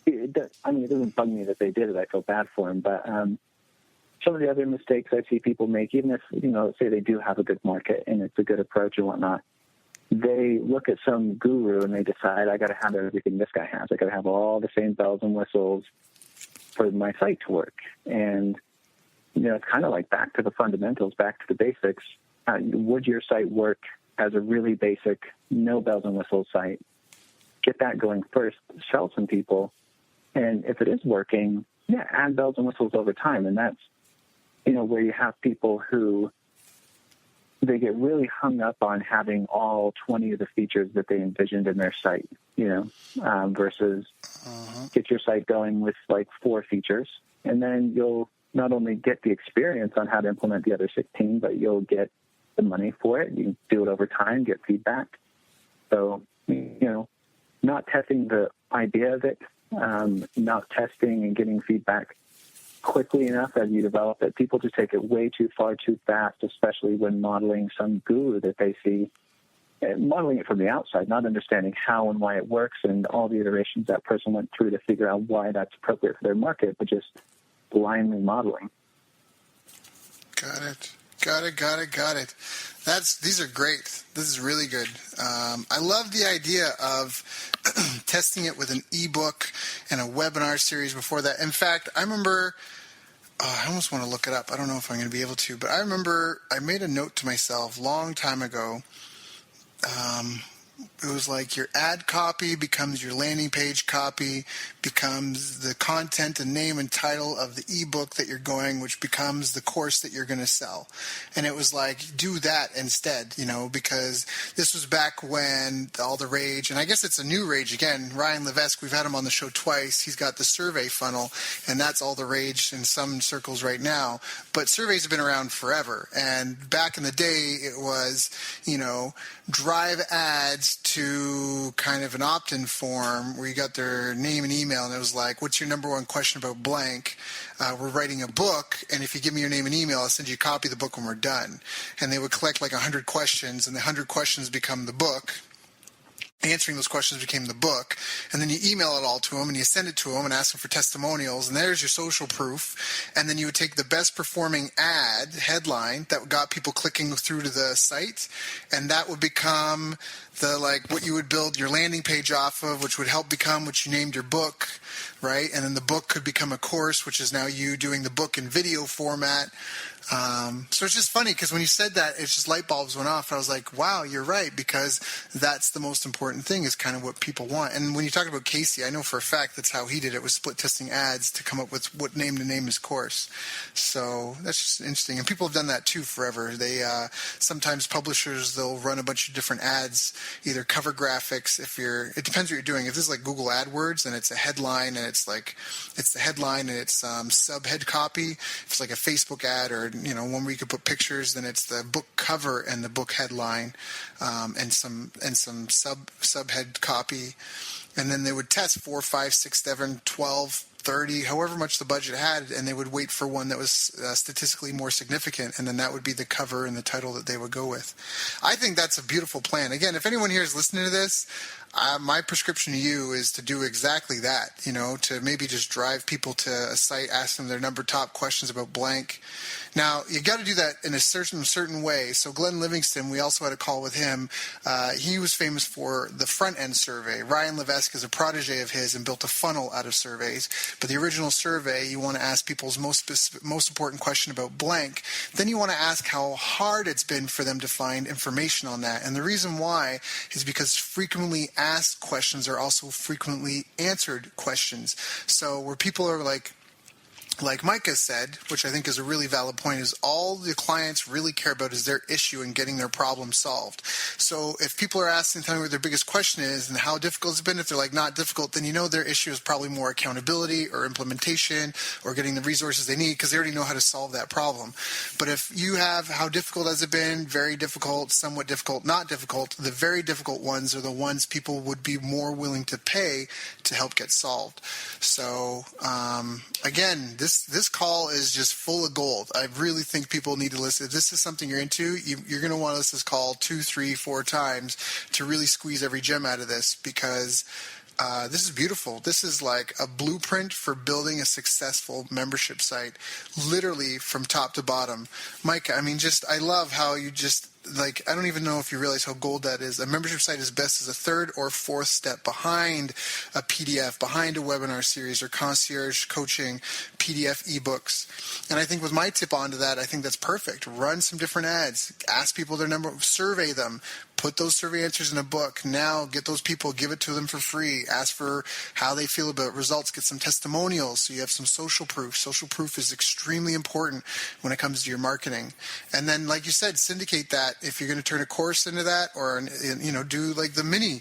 it doesn't bug me that they did it. I feel bad for them. But some of the other mistakes I see people make, even if, you know, say they do have a good market and it's a good approach and whatnot, they look at some guru and they decide, I got to have everything this guy has. I got to have all the same bells and whistles for my site to work. And, you know, it's kind of like back to the fundamentals, back to the basics. Would your site work as a really basic, no bells and whistles site? Get that going first, sell some people. And if it is working, yeah, add bells and whistles over time. And that's, you know, where you have people who they get really hung up on having all 20 of the features that they envisioned in their site, you know, versus get your site going with like 4 features. And then you'll not only get the experience on how to implement the other 16, but you'll get the money for it. You can do it over time, get feedback. So, you know, not testing the idea of it, not testing and getting feedback quickly enough as you develop it. People just take it way too far, too fast, especially when modeling some guru that they see, modeling it from the outside, not understanding how and why it works and all the iterations that person went through to figure out why that's appropriate for their market, but just blindly modeling. Got it. These are great. This is really good. I love the idea of testing it with an ebook and a webinar series before that. In fact, I remember, I almost want to look it up. I don't know if I'm going to be able to, but I remember I made a note to myself a long time ago. It was like your ad copy becomes your landing page copy, becomes the content and name and title of the ebook that you're going, which becomes the course that you're going to sell. And it was like, do that instead, you know, because this was back when all the rage, and I guess it's a new rage again. Ryan Levesque, we've had him on the show twice. He's got the survey funnel, and that's all the rage in some circles right now. But surveys have been around forever. And back in the day, it was, you know, drive ads to kind of an opt-in form where you got their name and email, and it was like, what's your number one question about blank? We're writing a book, and if you give me your name and email, I'll send you a copy of the book when we're done. And they would collect like 100 questions, and the 100 questions become the book. Answering those questions became the book, and then you email it all to them, and you send it to them and ask them for testimonials, and there's your social proof. And then you would take the best performing ad headline that got people clicking through to the site, and that would become what you would build your landing page off of, which would help become what you named your book, right? And then the book could become a course, which is now you doing the book in video format. So it's just funny because when you said that, it's just light bulbs went off. I was like, wow, you're right, because that's the most important thing is kind of what people want. And when you talk about Casey, I know for a fact that's how he did it, was split testing ads to come up with what name to name his course. So that's just interesting. And people have done that too forever. They sometimes publishers, they'll run a bunch of different ads, either cover graphics. It depends what you're doing. If this is like Google AdWords and it's a headline and it's the headline and it's subhead copy. If it's like a Facebook ad or one where you could put pictures, then it's the book cover and the book headline, and some subhead copy, and then they would test 4, 5, 6, 7, 12, 30, however much the budget had, and they would wait for one that was statistically more significant, and then that would be the cover and the title that they would go with. I think that's a beautiful plan. Again, if anyone here is listening to this, my prescription to you is to do exactly that, to maybe just drive people to a site, ask them their top questions about blank. Now, you got to do that in a certain way. So Glenn Livingston, we also had a call with him. He was famous for the front-end survey. Ryan Levesque is a protege of his and built a funnel out of surveys. But the original survey, you want to ask people's most important question about blank. Then you want to ask how hard it's been for them to find information on that. And the reason why is because frequently asked questions are also frequently answered questions. So where people are like Micah said, which I think is a really valid point, is all the clients really care about is their issue and getting their problem solved. So if people are asking, tell me what their biggest question is and how difficult it's been, if they're not difficult, then their issue is probably more accountability or implementation or getting the resources they need because they already know how to solve that problem. But if you have how difficult has it been, very difficult, somewhat difficult, not difficult, the very difficult ones are the ones people would be more willing to pay to help get solved. So again, this call is just full of gold. I really think people need to listen. If this is something you're into, you're going to want to listen to this call 2, 3, 4 times to really squeeze every gem out of this, because this is beautiful. This is like a blueprint for building a successful membership site, literally from top to bottom. Micah, I love how you I don't even know if you realize how gold that is. A membership site is best as a third or fourth step behind a PDF, behind a webinar series or concierge coaching, PDF ebooks. And I think with my tip onto that, I think that's perfect. Run some different ads. Ask people their number, survey them. Put those survey answers in a book. Now get those people, give it to them for free. Ask for how they feel about results. Get some testimonials so you have some social proof. Social proof is extremely important when it comes to your marketing. And then, like you said, syndicate that. If you're going to turn a course into that, or do like the mini.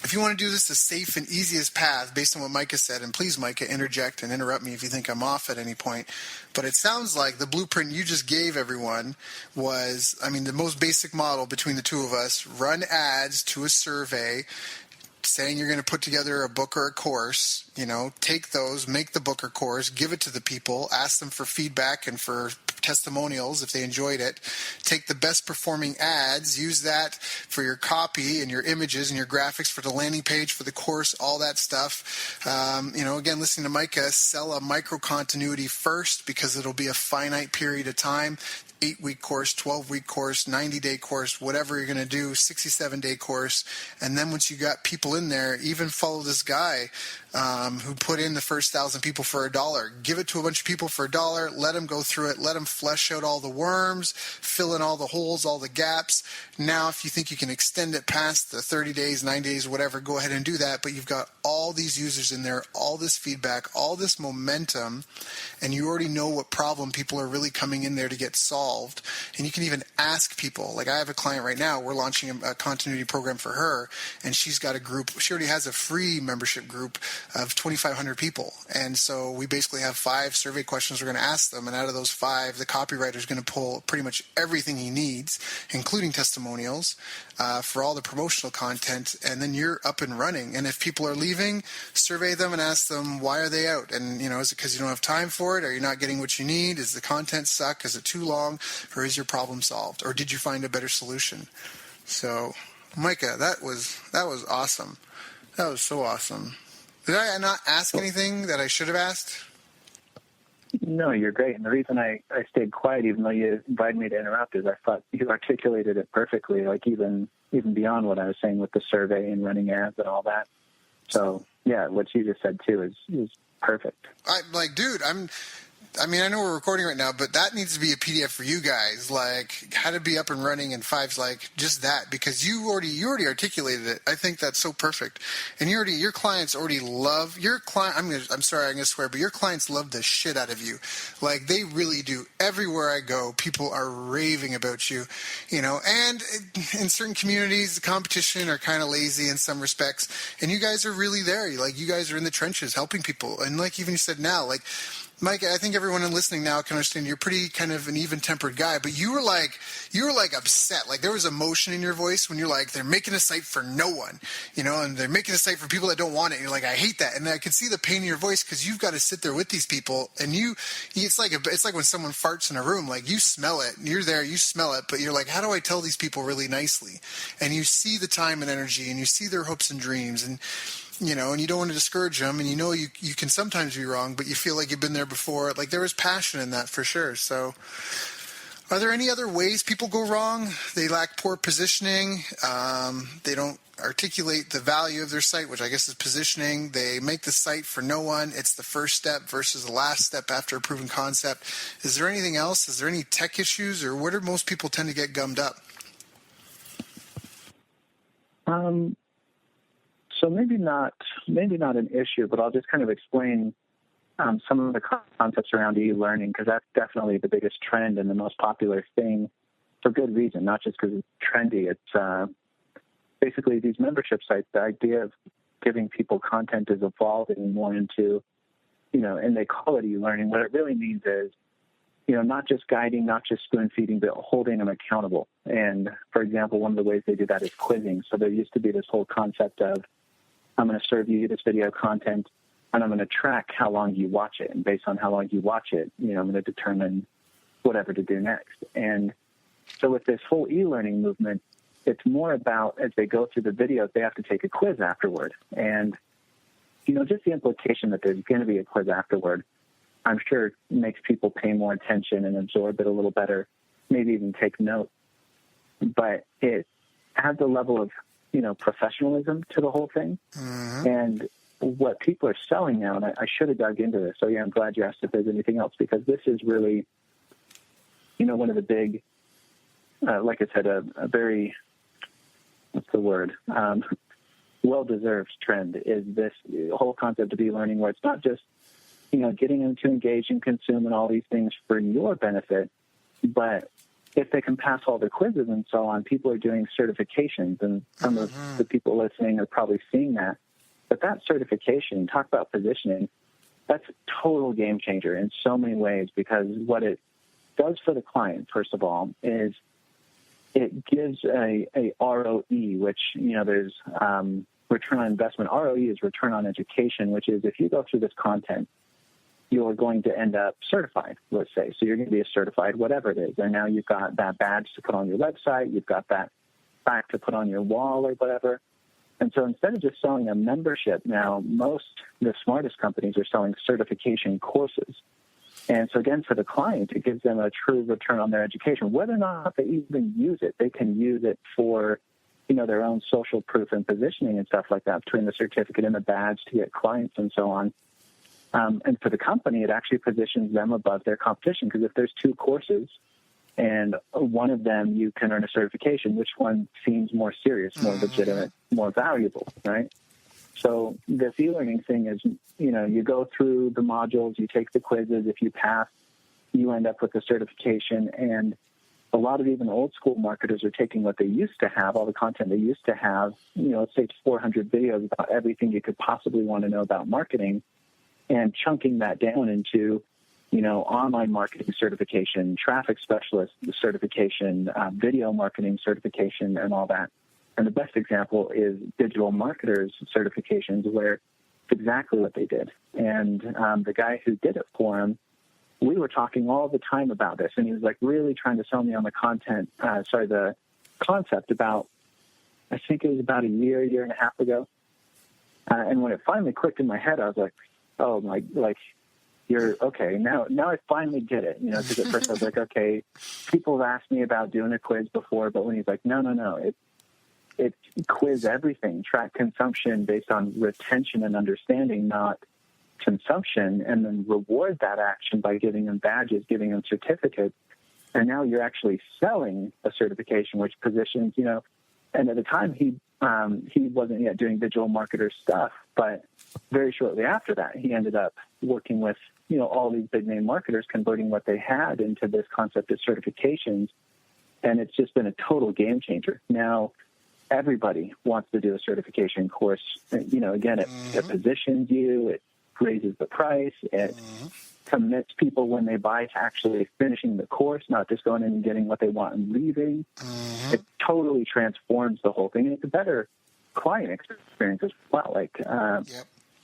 If you want to do this the safe and easiest path based on what Micah said, and please, Micah, interject and interrupt me if you think I'm off at any point, but it sounds like the blueprint you just gave everyone was, the most basic model between the two of us: run ads to a survey saying you're going to put together a book or a course, take those, make the book or course, give it to the people, ask them for feedback and for testimonials if they enjoyed it. Take the best performing ads, use that for your copy and your images and your graphics for the landing page, for the course, all that stuff. Again, listening to Micah, sell a micro continuity first because it'll be a finite period of time. 8-week course, 12-week course, 90-day course, whatever you're going to do, 67-day course. And then once you got people in there, even follow this guy who put in the first 1,000 people for $1. Give it to a bunch of people for $1. Let them go through it. Let them flesh out all the worms, fill in all the holes, all the gaps. Now, if you think you can extend it past the 30 days, 90 days, whatever, go ahead and do that. But you've got all these users in there, all this feedback, all this momentum, and you already know what problem people are really coming in there to get solved. And you can even ask people. Like I have a client right now, we're launching a continuity program for her, and she's got a group. She already has a free membership group of 2,500 people. And so we basically have 5 survey questions we're going to ask them. And out of those 5, the copywriter is going to pull pretty much everything he needs, including testimonials, for all the promotional content. And then you're up and running. And if people are leaving, survey them and ask them, why are they out? And, is it because you don't have time for it? Are you not getting what you need? Does the content suck? Is it too long? Or is your problem solved? Or did you find a better solution? So, Micah, that was awesome. That was so awesome. Did I not ask anything that I should have asked? No, you're great. And the reason I stayed quiet, even though you invited me to interrupt, is I thought you articulated it perfectly, like even beyond what I was saying with the survey and running ads and all that. So, yeah, what you just said, too, is perfect. I know we're recording right now, but that needs to be a PDF for you guys, like how to be up and running in 5, like just that, because you already articulated it. I think that's so perfect. And your clients already love your client. I'm sorry, I'm going to swear, but your clients love the shit out of you. Like they really do. Everywhere I go, people are raving about you, and in certain communities, the competition are kind of lazy in some respects. And you guys are really there. Like you guys are in the trenches helping people. And like even you said now, like, Mike, I think everyone listening now can understand you're pretty kind of an even-tempered guy, but you were like upset. Like there was emotion in your voice when you're like, they're making a site for no one, and they're making a site for people that don't want it. And you're like, I hate that. And I could see the pain in your voice because you've got to sit there with these people, and it's like when someone farts in a room, like you smell it, and you're there, you smell it, but you're like, how do I tell these people really nicely? And you see the time and energy, and you see their hopes and dreams, and and you don't want to discourage them, and you can sometimes be wrong, but you feel like you've been there before. Like there was passion in that for sure. So are there any other ways people go wrong? They lack poor positioning. They don't articulate the value of their site, which I guess is positioning. They make the site for no one. It's the first step versus the last step after a proven concept. Is there anything else? Is there any tech issues, or where do most people tend to get gummed up? So maybe not an issue, but I'll just kind of explain some of the concepts around e-learning, because that's definitely the biggest trend and the most popular thing for good reason, not just because it's trendy. It's basically these membership sites, the idea of giving people content is evolving more into, and they call it e-learning. What it really means is, not just guiding, not just spoon feeding, but holding them accountable. And for example, one of the ways they do that is quizzing. So there used to be this whole concept of, I'm going to serve you this video content, and I'm going to track how long you watch it. And based on how long you watch it, I'm going to determine whatever to do next. And so with this whole e-learning movement, it's more about, as they go through the videos, they have to take a quiz afterward. And, just the implication that there's going to be a quiz afterward, I'm sure makes people pay more attention and absorb it a little better, maybe even take note. But it adds a level of professionalism to the whole thing. Mm-hmm. And what people are selling now, and I should have dug into this. So, I'm glad you asked if there's anything else, because this is really, one of the big, like I said, a very, what's the word, well-deserved trend is this whole concept of e-learning, where it's not just, getting them to engage and consume and all these things for your benefit, but if they can pass all the quizzes and so on, people are doing certifications, and some of the people listening are probably seeing that. But that certification, talk about positioning, that's a total game changer in so many ways, because what it does for the client, first of all, is it gives a ROE, which, there's return on investment. ROE is return on education, which is if you go through this content, you're going to end up certified, let's say. So you're going to be a certified whatever it is. And now you've got that badge to put on your website. You've got that plaque to put on your wall or whatever. And so instead of just selling a membership, now the smartest companies are selling certification courses. And so again, for the client, it gives them a true return on their education. Whether or not they even use it, they can use it for, their own social proof and positioning and stuff like that, between the certificate and the badge to get clients and so on. And for the company, it actually positions them above their competition, because if there's 2 courses and one of them you can earn a certification, which one seems more serious, more legitimate, more valuable, right? So this e-learning thing is, you go through the modules, you take the quizzes. If you pass, you end up with a certification. And a lot of even old school marketers are taking what they used to have, all the content they used to have, let's say it's 400 videos about everything you could possibly want to know about marketing, and chunking that down into, online marketing certification, traffic specialist certification, video marketing certification, and all that. And the best example is digital marketers certifications, where it's exactly what they did. And the guy who did it for him, we were talking all the time about this, and he was like really trying to sell me on the the concept about, I think it was about a year and a half ago. And when it finally clicked in my head, I was like, oh my, you're okay. Now I finally get it. Because at first I was like, okay, people have asked me about doing a quiz before, but when he's like, no, it's quiz everything, track consumption based on retention and understanding, not consumption, and then reward that action by giving them badges, giving them certificates. And now you're actually selling a certification, which positions, and at the time he wasn't yet doing digital marketer stuff, but very shortly after that, he ended up working with, all these big name marketers, converting what they had into this concept of certifications. And it's just been a total game changer. Now, everybody wants to do a certification course. Again, it positions you, it raises the price, it commits people when they buy to actually finishing the course, not just going in and getting what they want and leaving. It totally transforms the whole thing. It's a better client experience as well.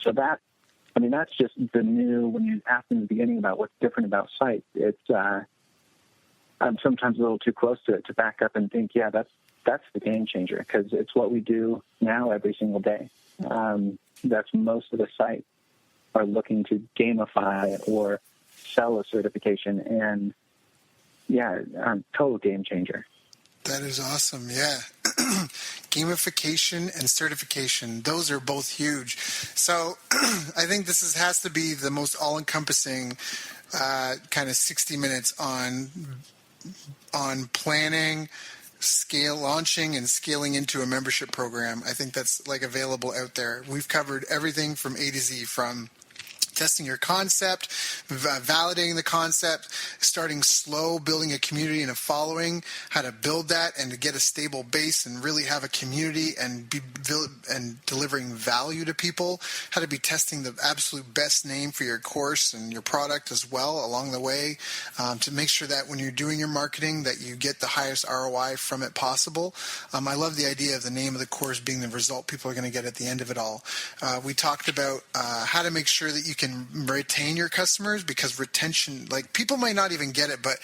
So that's just the new, when you asked in the beginning about what's different about sites, it's, I'm sometimes a little too close to it to back up and think, that's the game changer, because it's what we do now every single day. That's most of the sites are looking to gamify or sell a certification, and total game changer. That is awesome. Yeah. Gamification and certification, those are both huge. So I think this has to be the most all-encompassing kind of 60 minutes on planning, launching and scaling into a membership program. I think that's available out there. We've covered everything from A to Z, from testing your concept, validating the concept, starting slow, building a community and a following, how to build that and to get a stable base and really have a community and delivering value to people, how to be testing the absolute best name for your course and your product as well along the way, to make sure that when you're doing your marketing that you get the highest ROI from it possible. I love the idea of the name of the course being the result people are going to get at the end of it all. We talked about how to make sure that you can retain your customers, because retention, people might not even get it, but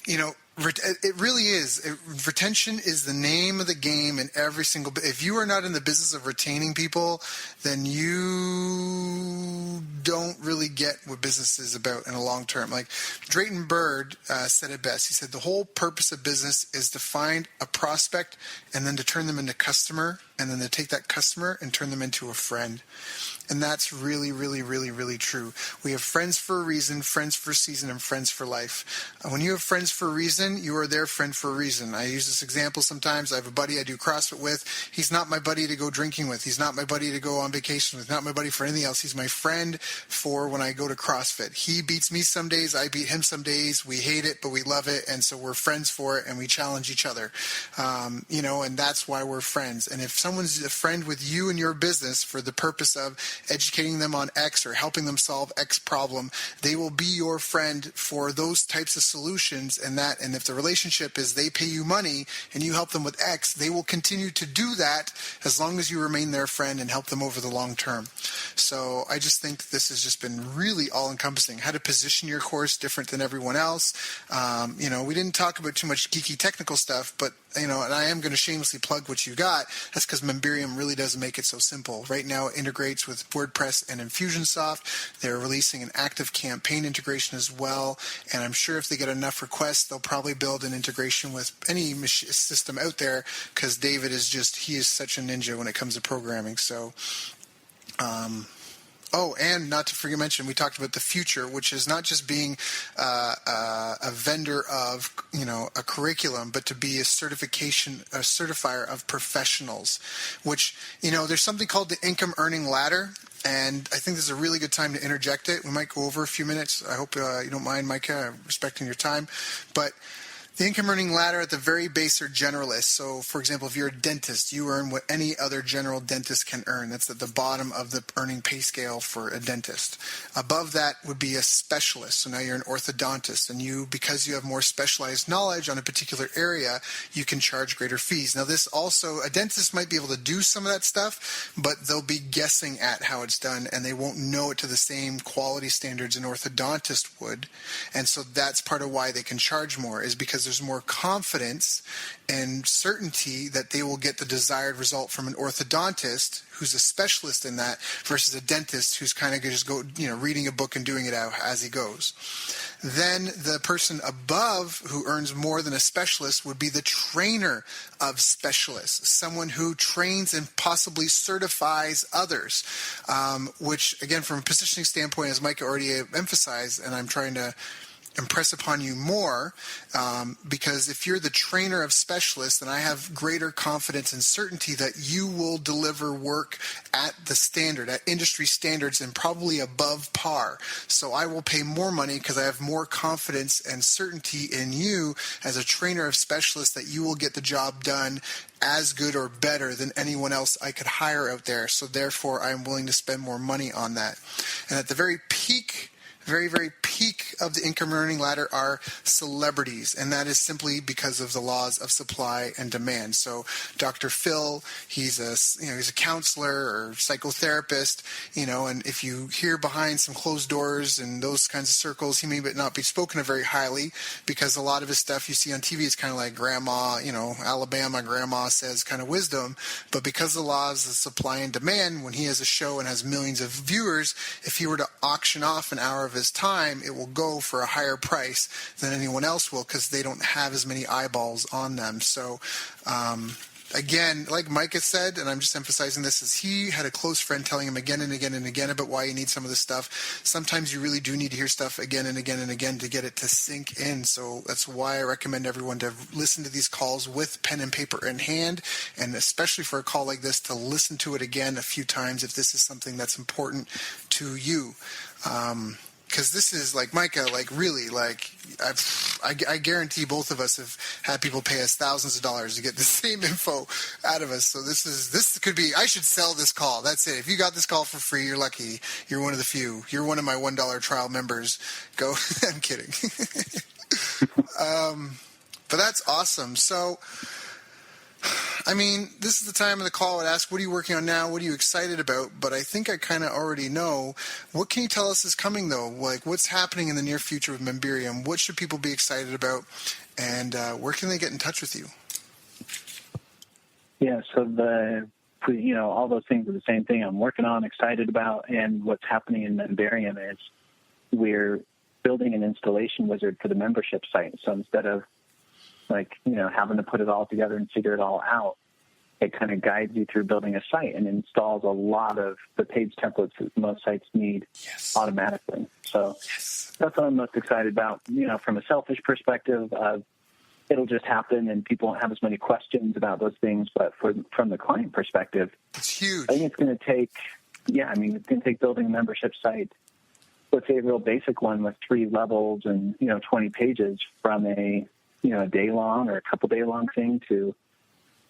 it really is. Retention is the name of the game in every single. If you are not in the business of retaining people, then you don't really get what business is about in a long term. Drayton Bird said it best. He said the whole purpose of business is to find a prospect and then to turn them into customer, and then to take that customer and turn them into a friend. And that's really, really, really, really true. We have friends for a reason, friends for a season, and friends for life. When you have friends for a reason, you are their friend for a reason. I use this example sometimes. I have a buddy I do CrossFit with. He's not my buddy to go drinking with. He's not my buddy to go on vacation with. Not my buddy for anything else. He's my friend for when I go to CrossFit. He beats me some days. I beat him some days. We hate it, but we love it. And so we're friends for it, and we challenge each other. And that's why we're friends. And if someone's a friend with you and your business for the purpose of educating them on X or helping them solve X problem, they will be your friend for those types of solutions. And if the relationship is they pay you money and you help them with X, they will continue to do that as long as you remain their friend and help them over the long term. So I just think this has just been really all-encompassing. How to position your course different than everyone else. We didn't talk about too much geeky technical stuff, but and I am going to shamelessly plug what you got. That's because Memberium really does make it so simple. Right now, it integrates with WordPress and Infusionsoft. They're releasing an active campaign integration as well. And I'm sure if they get enough requests, they'll probably build an integration with any system out there, because David is he is such a ninja when it comes to programming. So, and not to forget mention, we talked about the future, which is not just being a vendor of a curriculum, but to be a certifier of professionals. Which there's something called the income earning ladder, and I think this is a really good time to interject it. We might go over a few minutes. I hope you don't mind, Micah, respecting your time, but. The income earning ladder at the very base are generalists. So, for example, if you're a dentist, you earn what any other general dentist can earn. That's at the bottom of the earning pay scale for a dentist. Above that would be a specialist. So now you're an orthodontist, and because you have more specialized knowledge on a particular area, you can charge greater fees. Now, this also, a dentist might be able to do some of that stuff, but they'll be guessing at how it's done, and they won't know it to the same quality standards an orthodontist would. And so that's part of why they can charge more, is because there's more confidence and certainty that they will get the desired result from an orthodontist who's a specialist in that versus a dentist who's kind of just reading a book and doing it out as he goes. Then the person above who earns more than a specialist would be the trainer of specialists, someone who trains and possibly certifies others, which, again, from a positioning standpoint, as Micah already emphasized, and I'm trying to impress upon you more, because if you're the trainer of specialists, then I have greater confidence and certainty that you will deliver work at the standard, at industry standards, and probably above par. So I will pay more money because I have more confidence and certainty in you as a trainer of specialists that you will get the job done as good or better than anyone else I could hire out there. So therefore, I'm willing to spend more money on that. And at the very peak of the income earning ladder are celebrities, and that is simply because of the laws of supply and demand. So Dr. Phil, he's a counselor or psychotherapist, and if you hear behind some closed doors and those kinds of circles, he may not be spoken of very highly because a lot of his stuff you see on TV is kind of like grandma, Alabama grandma says kind of wisdom. But because of the laws of supply and demand, when he has a show and has millions of viewers, if he were to auction off an hour of his time, it will go for a higher price than anyone else will because they don't have as many eyeballs on them. So again, like Micah said, and I'm just emphasizing this, is he had a close friend telling him again and again and again about why you need some of this stuff. Sometimes you really do need to hear stuff again and again and again to get it to sink in. So that's why I recommend everyone to listen to these calls with pen and paper in hand, and especially for a call like this, to listen to it again a few times if this is something that's important to you. Because this is, like Micah, I guarantee both of us have had people pay us thousands of dollars to get the same info out of us. So this could be, I should sell this call. That's it. If you got this call for free, you're lucky. You're one of the few. You're one of my $1 trial members. Go. I'm kidding. But that's awesome. So, this is the time of the call I would ask, what are you working on now? What are you excited about? But I think I kind of already know. What can you tell us is coming, though? Like, what's happening in the near future with Memberium? What should people be excited about? And where can they get in touch with you? Yeah, so all those things are the same thing I'm working on, excited about, and what's happening in Memberium is we're building an installation wizard for the membership site. So instead of having to put it all together and figure it all out, it kind of guides you through building a site and installs a lot of the page templates that most sites need automatically. So that's what I'm most excited about. From a selfish perspective, it'll just happen and people won't have as many questions about those things. But from the client perspective, it's huge. I think it's going to take building a membership site, let's say a real basic one with 3 levels and 20 pages, from a day long or a couple day long thing to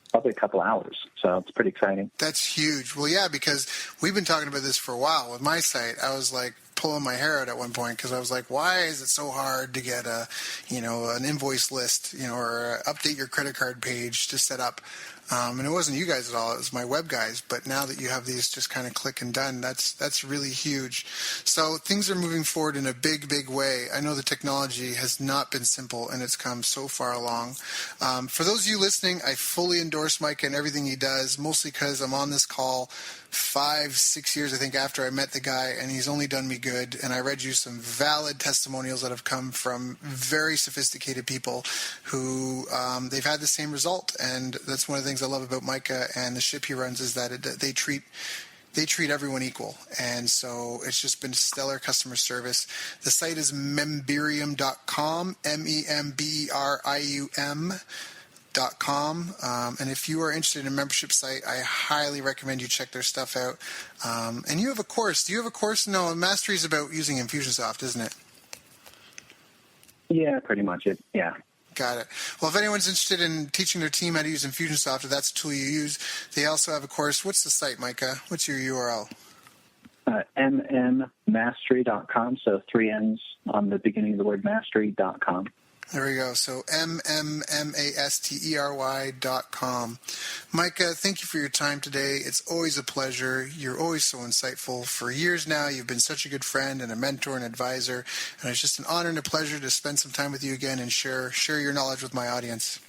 probably a couple hours. So it's pretty exciting. That's huge. Well, yeah, because we've been talking about this for a while with my site. I was like pulling my hair out at one point because I was like, why is it so hard to get an invoice list, or update your credit card page to set up? And it wasn't you guys at all. It was my web guys. But now that you have these just kind of click and done, that's really huge. So things are moving forward in a big, big way. I know the technology has not been simple, and it's come so far along. For those of you listening, I fully endorse Micah and everything he does, mostly because I'm on this call 5-6 years, I think, after I met the guy, and he's only done me good. And I read you some valid testimonials that have come from very sophisticated people who they've had the same result. And that's one of the things I love about Micah and the ship he runs, is that they treat everyone equal. And so it's just been stellar customer service. The site is memberium.com, memberium.com. And if you are interested in a membership site, I highly recommend you check their stuff out. And you have a course. Do you have a course? No, Mastery is about using Infusionsoft, isn't it? Yeah, pretty much it. Yeah. Got it. Well, if anyone's interested in teaching their team how to use Infusionsoft, if that's a tool you use, they also have a course. What's the site, Micah? What's your URL? mmmastery.com, so 3 N's on the beginning of the word mastery.com. There we go. So MMMASTERY.com. Micah, thank you for your time today. It's always a pleasure. You're always so insightful. For years now, you've been such a good friend and a mentor and advisor. And it's just an honor and a pleasure to spend some time with you again and share your knowledge with my audience.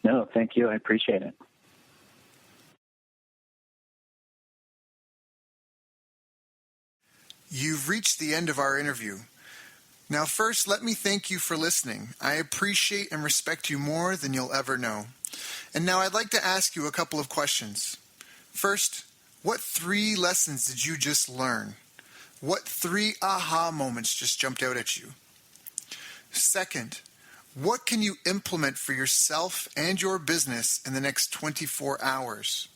No, thank you. I appreciate it. You've reached the end of our interview. Now, first, let me thank you for listening. I appreciate and respect you more than you'll ever know. And now I'd like to ask you a couple of questions. First, what 3 lessons did you just learn? What 3 aha moments just jumped out at you? Second, what can you implement for yourself and your business in the next 24 hours?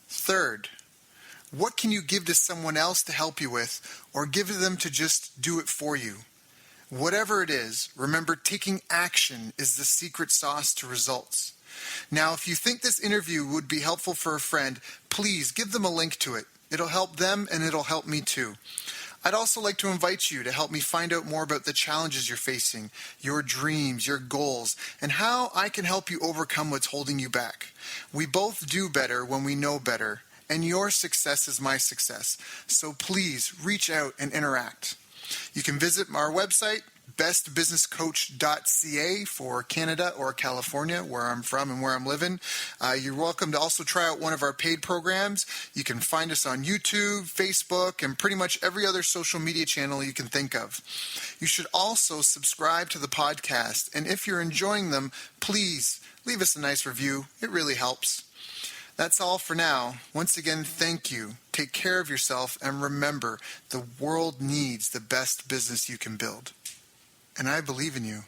Third, what can you give to someone else to help you with, or give to them to just do it for you? Whatever it is, remember taking action is the secret sauce to results. Now, if you think this interview would be helpful for a friend, please give them a link to it. It'll help them and it'll help me too. I'd also like to invite you to help me find out more about the challenges you're facing, your dreams, your goals, and how I can help you overcome what's holding you back. We both do better when we know better. And your success is my success. So please reach out and interact. You can visit our website, bestbusinesscoach.ca for Canada or California, where I'm from and where I'm living. You're welcome to also try out one of our paid programs. You can find us on YouTube, Facebook, and pretty much every other social media channel you can think of. You should also subscribe to the podcast. And if you're enjoying them, please leave us a nice review. It really helps. That's all for now. Once again, thank you. Take care of yourself, and remember, the world needs the best business you can build. And I believe in you.